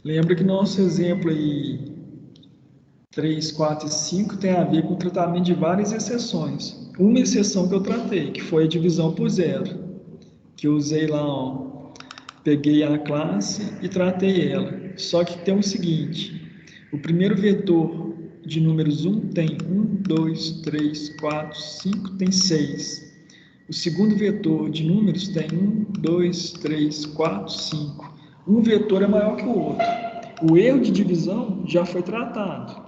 Lembra que nosso exemplo aí 3, 4 e 5 tem a ver com o tratamento de várias exceções. Uma exceção que eu tratei, que foi a divisão por zero, que eu usei lá, ó, peguei a classe e tratei ela. Só que tem o seguinte, o primeiro vetor de números 1 tem 1, 2, 3, 4, 5, tem 6. O segundo vetor de números tem 1, 2, 3, 4, 5. Um vetor é maior que o outro. O erro de divisão já foi tratado.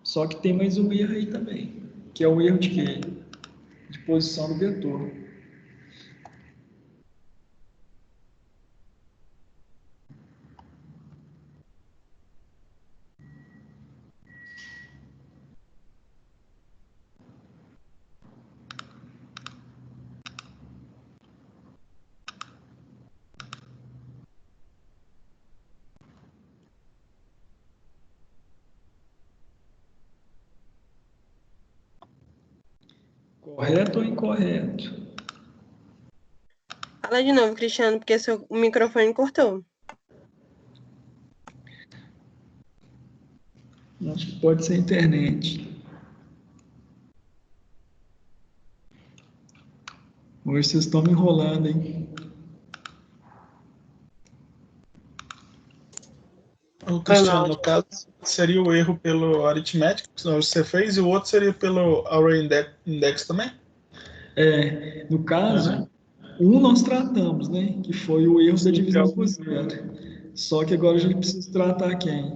Só que tem mais um erro aí também, que é o erro de quê? De posição do vetor. Correto ou incorreto? Fala de novo, Cristiano, porque seu microfone cortou. Acho que pode ser internet. Hoje vocês estão me enrolando, hein? O Cristiano, no caso, seria o erro pelo Arithmetic, que você fez, e o outro seria pelo Array Index também? No caso, nós tratamos, né? Que foi o erro da divisão por zero. Só que agora a gente precisa tratar quem?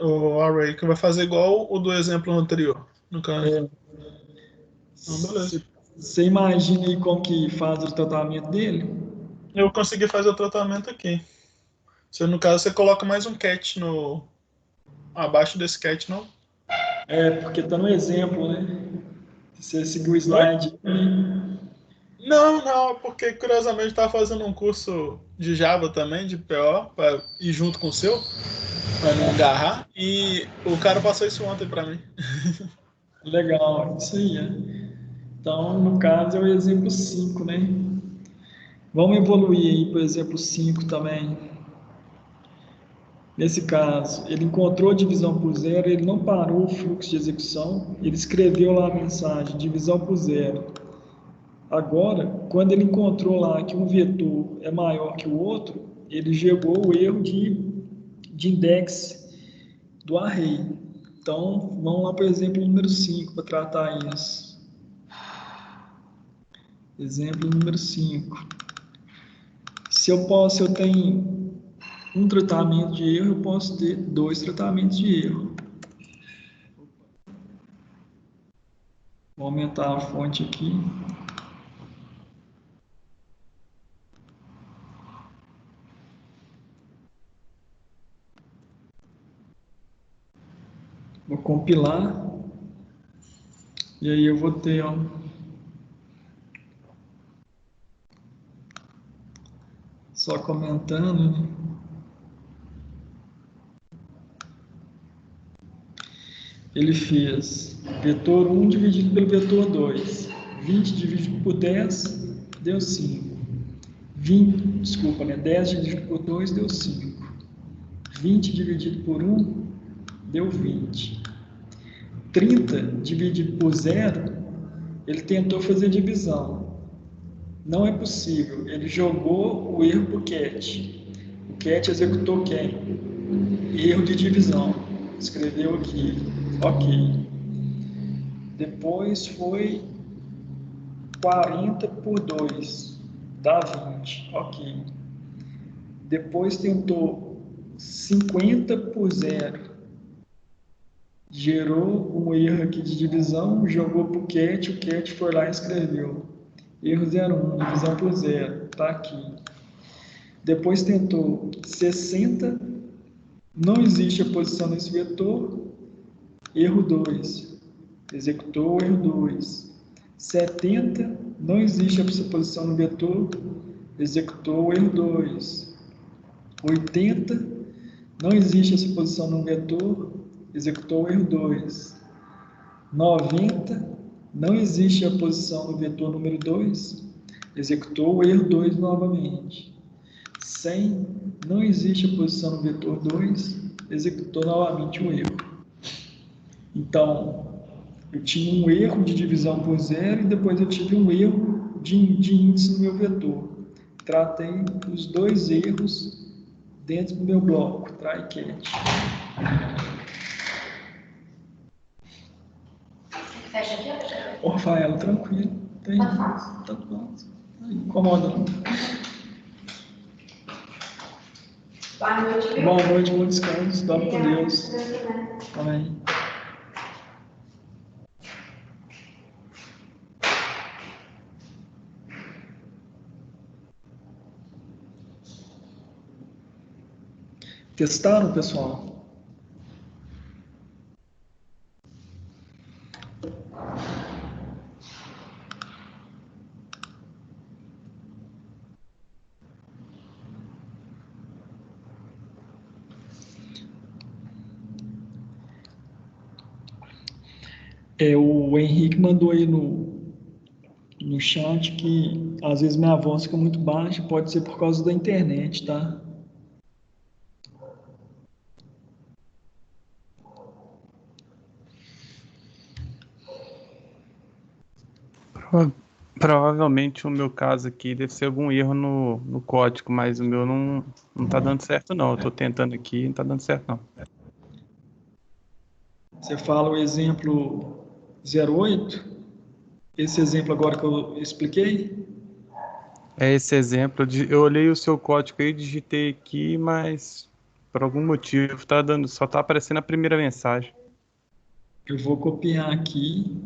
O array, que vai fazer igual o do exemplo anterior, no caso. Beleza. Você imagina aí como que faz o tratamento dele? Eu consegui fazer o tratamento aqui. No caso, você coloca mais um cat abaixo desse cat, não? Porque tá no exemplo, né? Você seguiu o slide. Não, porque curiosamente eu estava fazendo um curso de Java também, de PO, para ir junto com o seu, para não agarrar, e o cara passou isso ontem para mim. Legal, isso aí. Então, no caso, é o exemplo 5, né? Vamos evoluir aí para o exemplo 5 também. Nesse caso, ele encontrou a divisão por zero, ele não parou o fluxo de execução, ele escreveu lá a mensagem, divisão por zero. Agora, quando ele encontrou lá que um vetor é maior que o outro, ele jogou o erro de index do array. Então, vamos lá para o exemplo número 5 para tratar isso. Exemplo número 5. Se eu tenho um tratamento de erro, eu posso ter 2 tratamentos de erro. Vou aumentar a fonte aqui. Vou compilar. E aí eu vou ter, só comentando, né? Ele fez vetor 1 dividido pelo vetor 2. 20 dividido por 10 deu 5. 10 dividido por 2 deu 5. 20 dividido por 1 deu 20. 30 dividido por 0, ele tentou fazer divisão. Não é possível. Ele jogou o erro para o cat. O cat executou quem? Erro de divisão. Escreveu aqui. Ok. Depois foi 40 por 2. Dá 20. Ok. Depois tentou 50 por 0. Gerou um erro aqui de divisão, jogou para o cat foi lá e escreveu. Erro 01, divisão por 0. Está aqui. Depois tentou 60. Não existe a posição nesse vetor. Erro 2. Executou o erro 2. 70. Não existe essa posição no vetor. Executou o erro 2. 80. Não existe essa posição no vetor. Executou o erro 2. 90. Não existe a posição no vetor número 2. Executou o erro 2 novamente. 100. Não existe a posição no vetor 2. Executou novamente o erro. Então, eu tinha um erro de divisão por 0 e depois eu tive um erro de índice no meu vetor. Tratei os 2 erros dentro do meu bloco, try catch. Fecha aqui, Ô, Rafaela, tranquilo. Tanto faz. Incomoda não. Boa noite. Boa noite, bom descanso. Dorme com Deus. Amém. Testaram, pessoal? O Henrique mandou aí no chat que às vezes minha voz fica muito baixa, pode ser por causa da internet, tá? Provavelmente o meu caso aqui deve ser algum erro no código, mas o meu não tá dando certo não. Eu tô tentando aqui e não tá dando certo não. Você fala o exemplo 08, esse exemplo agora que eu expliquei? É esse exemplo de eu olhei o seu código aí, digitei aqui, mas por algum motivo tá dando, só tá aparecendo a primeira mensagem. Eu vou copiar aqui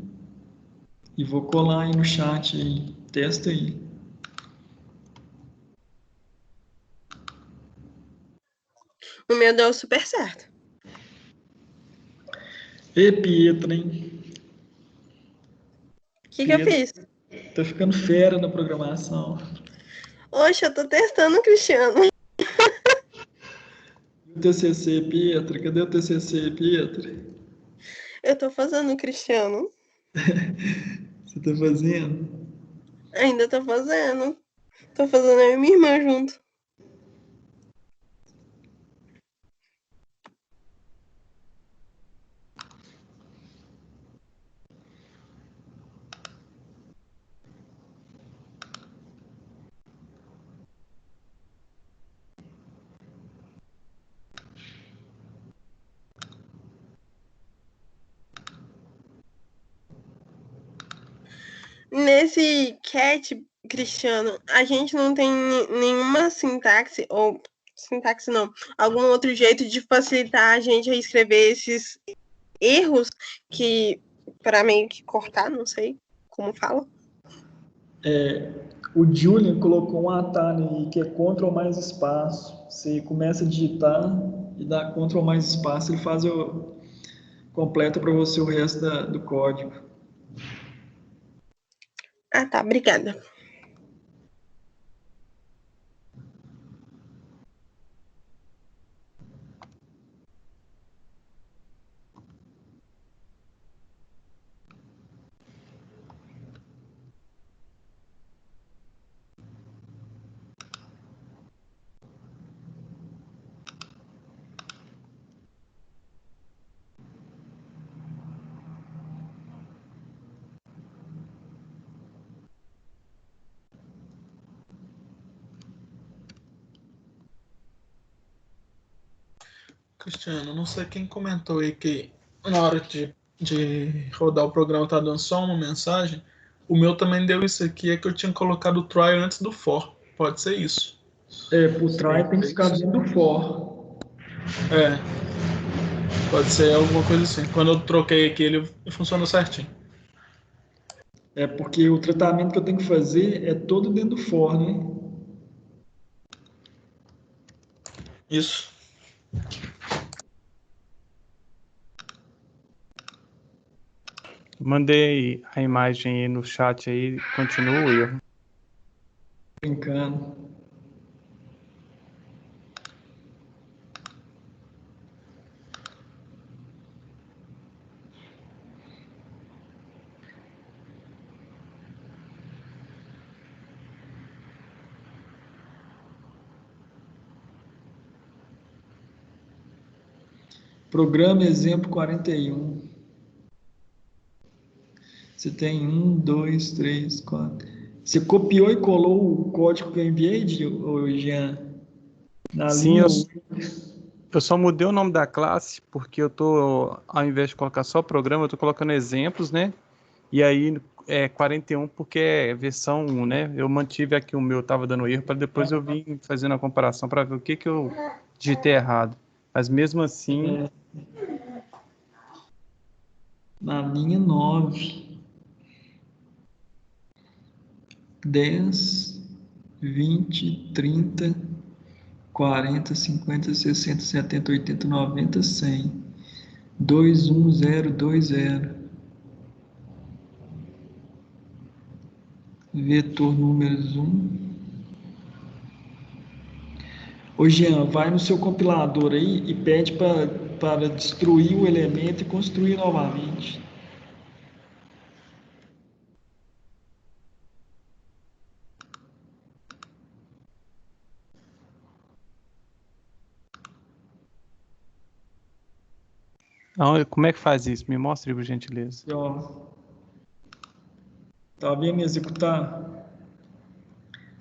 e vou colar aí no chat aí. Testa aí. O meu deu super certo. Ê, Pietro, hein? O que eu Pietro fiz? tá ficando fera na programação. Oxe, eu tô testando, Cristiano. E o TCC, Pietro? Cadê o TCC, Pietro? Eu tô fazendo, Cristiano. Você tá fazendo? Ainda tô fazendo. Tô fazendo eu e minha irmã junto. Nesse cat, Cristiano, a gente não tem nenhuma sintaxe, ou sintaxe não, algum outro jeito de facilitar a gente a escrever esses erros que, para meio que cortar, não sei como fala. O Julian colocou um atalho aí que é Ctrl mais espaço. Você começa a digitar e dá Ctrl mais espaço, ele faz o completa para você o resto do código. Ah, tá, obrigada. Cristiano, não sei quem comentou aí que na hora de rodar o programa tá dando só uma mensagem. O meu também deu isso aqui, é que eu tinha colocado o try antes do for. Pode ser isso. Por try tem que ficar dentro do for. É. Pode ser alguma coisa assim. Quando eu troquei aqui, ele funcionou certinho. É porque o tratamento que eu tenho que fazer é todo dentro do for, né? Isso. Mandei a imagem aí no chat aí, continua o erro. Brincando. Programa exemplo 41. Você tem 1, 2, 3, 4. Você copiou e colou o código que eu enviei, Jean? Na Sim, linha eu só mudei o nome da classe porque eu tô, ao invés de colocar só programa, eu tô colocando exemplos, né? E aí é 41 porque é versão 1, né? Eu mantive aqui o meu, tava dando erro, para depois eu vim fazendo a comparação para ver o que eu digitei errado. Mas mesmo assim, na linha 9. 10, 20, 30, 40, 50, 60, 70, 80, 90, 100. 2, 1, 0, 2, 0. Vetor números 1. Ô Jean, vai no seu compilador aí e pede para destruir o elemento e construir novamente. como é que faz isso? Me mostre, por gentileza. E, ó, tá vendo executar?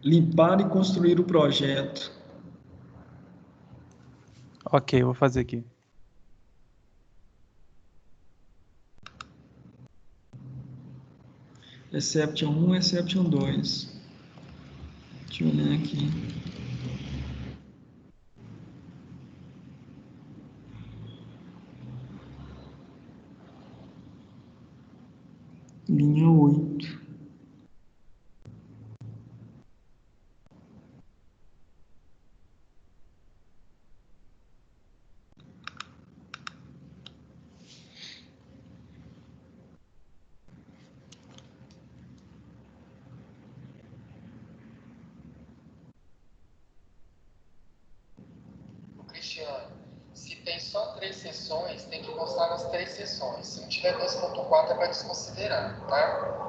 Limpar e construir o projeto. Ok, eu vou fazer aqui. Exception 1, Exception 2. Deixa eu olhar aqui. Linha 8. Cristiano, se tem só 3 sessões, tem que constar nas 3 sessões. Se não tiver 2.4 é para desconsiderar, tá?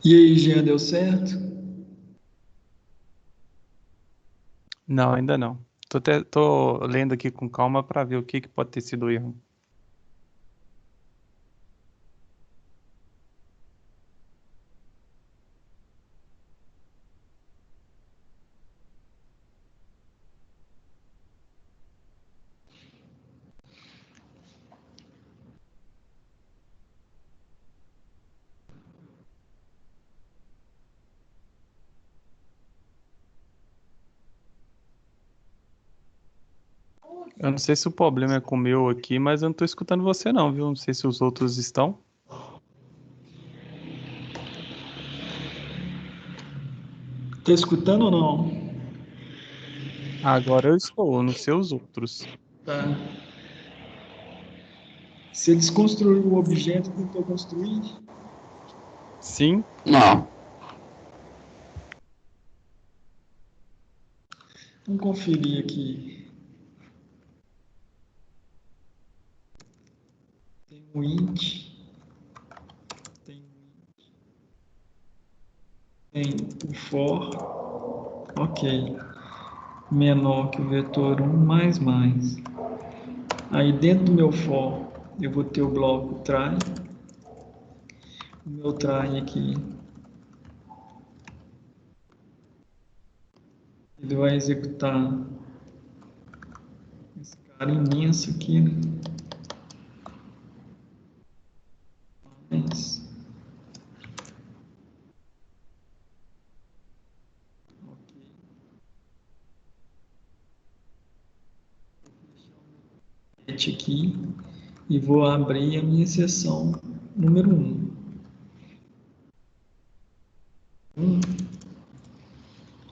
E aí, Jean, deu certo? Não, ainda não. Tô lendo aqui com calma para ver o que pode ter sido o erro. Eu não sei se o problema é com o meu aqui, mas eu não tô escutando você não, viu? Não sei se os outros estão. Tá escutando ou não? Agora eu estou, não sei os outros. Tá. Você desconstruiu o objeto que tentou construir? Sim? Vamos conferir aqui. Tem um int. Tem o for. Ok. Menor que o vetor 1 mais mais. Aí dentro do meu for eu vou ter o bloco try. O meu try aqui, ele vai executar esse cara imenso aqui, né? Mas, aqui e vou abrir a minha seção número 1.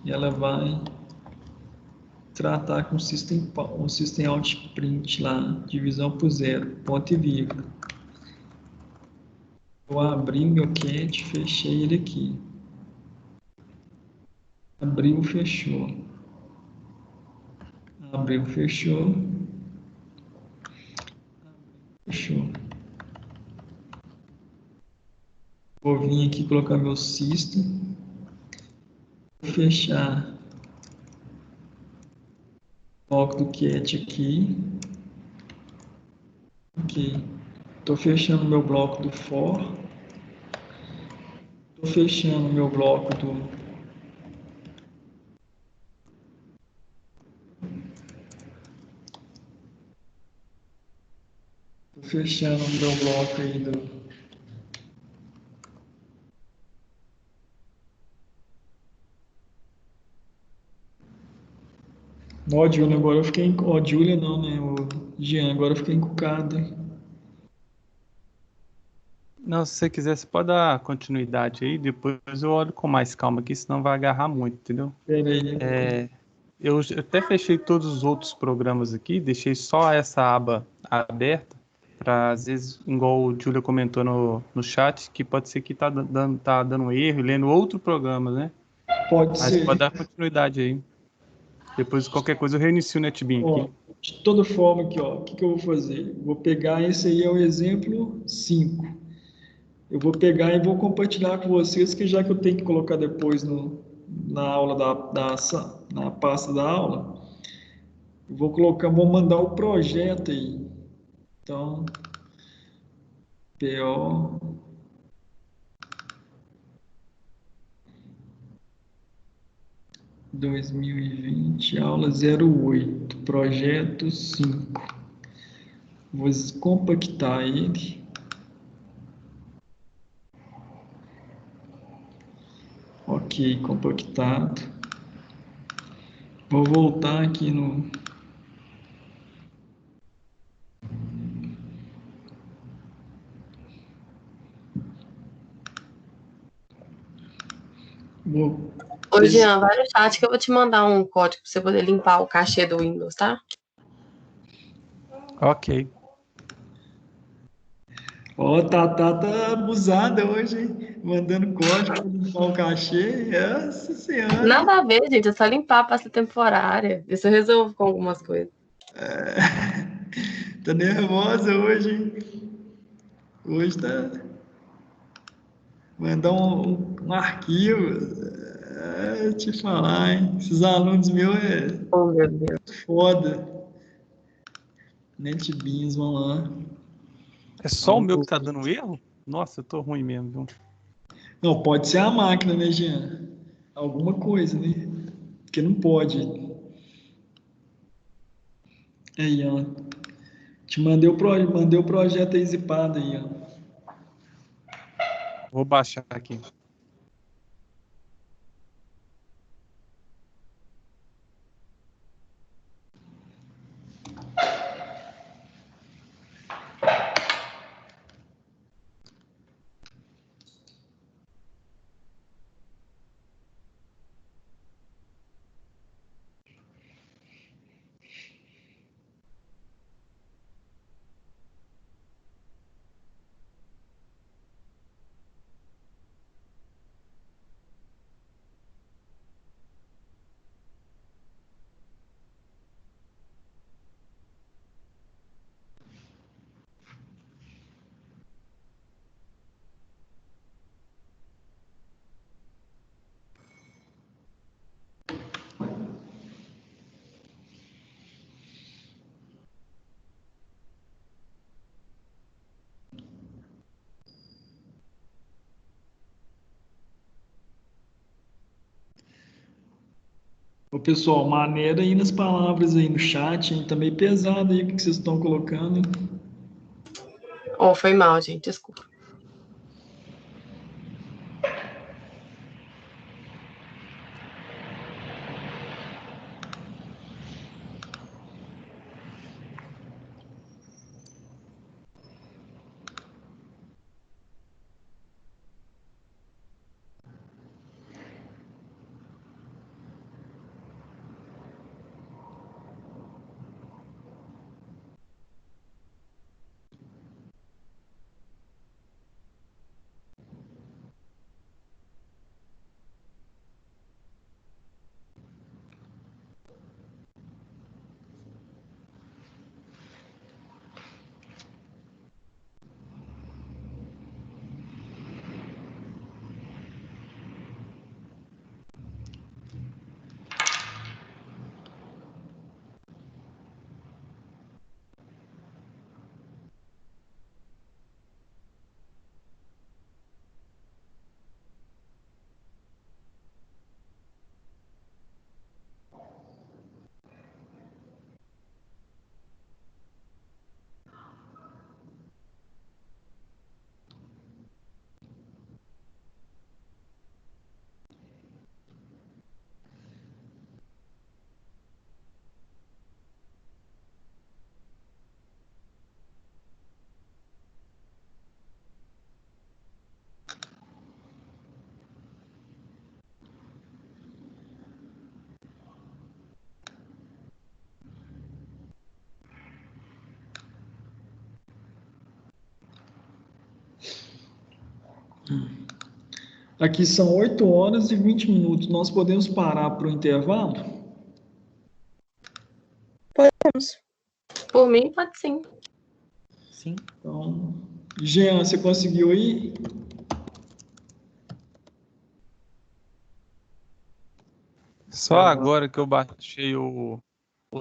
E ela vai tratar com o system out print lá, divisão por zero, ponto e vírgula. Vou abrir meu cat, fechei ele aqui. Abriu, fechou. Abriu, fechou. Fechou. Vou vir aqui colocar meu system. Vou fechar o bloco do cat aqui. Ok. Estou fechando meu bloco do for. Estou fechando meu bloco do... Estou fechando o meu bloco aí do... Ó, Júlia, agora eu fiquei. Ó, Júlia não, né? O Jean, agora eu fiquei encucado. Não, se você quiser, você pode dar continuidade aí, depois eu olho com mais calma aqui, senão vai agarrar muito, entendeu? Pera aí. Eu até fechei todos os outros programas aqui, deixei só essa aba aberta, para às vezes, igual o Júlia comentou no chat, que pode ser que tá dando erro, e lendo outro programa, né? Pode Mas ser. pode dar continuidade aí. Depois, qualquer coisa, eu reinicio o NetBeans Ó, aqui. de toda forma aqui, ó, o que que eu vou fazer? Vou pegar esse aí, é o exemplo 5. Eu vou pegar e vou compartilhar com vocês, que já que eu tenho que colocar depois na aula na pasta da aula, eu vou colocar, vou mandar o projeto aí. Então, PO 2020, aula 08, projeto 5. Vou compactar ele. Ok, compactado. Vou voltar aqui no. Vou... Ô, Jean, vai no chat que eu vou te mandar um código pra você poder limpar o cachê do Windows, tá? Ok. Ó, tá abusada hoje, hein? Mandando código para limpar o cachê. Essa senhora, hein? Nada a ver, gente, é só limpar a pasta temporária. Isso eu resolvo com algumas coisas. Tá nervosa hoje, hein? Hoje tá. Mandar um arquivo. Te falar, hein? Esses alunos meus é Oh, meu Deus. foda. NetBeans, vamos lá. É só o meu que tá dando erro? Nossa, eu tô ruim mesmo, viu? Não, pode ser a máquina, né, Jean? Alguma coisa, né? Porque não pode. Aí, ó. Te mandei o projeto aí zipado aí, ó. Vou baixar aqui. Ô, pessoal, maneira aí nas palavras aí no chat, hein? Tá meio pesado aí o que vocês estão colocando, hein? Oh, foi mal, gente, desculpa. Aqui são 8 horas e 20 minutos. Nós podemos parar para o intervalo? Podemos. Por mim, pode sim. Sim. Então, Jean, você conseguiu ir? Só agora que eu baixei o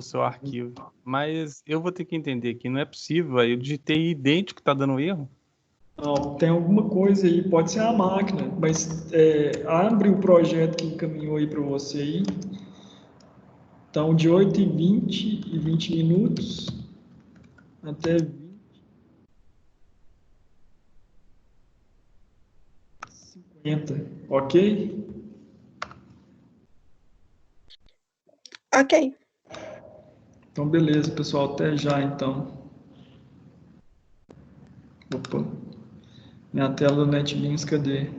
seu arquivo. Mas eu vou ter que entender que não é possível. Eu digitei idêntico, tá dando erro. Não, tem alguma coisa aí, pode ser a máquina, mas abre o projeto que encaminhou aí para você aí. Então, de 8h20 e 20 minutos até 20h50, ok? Ok. Então, beleza, pessoal, até já, então. Opa, minha tela do NetBeans, cadê?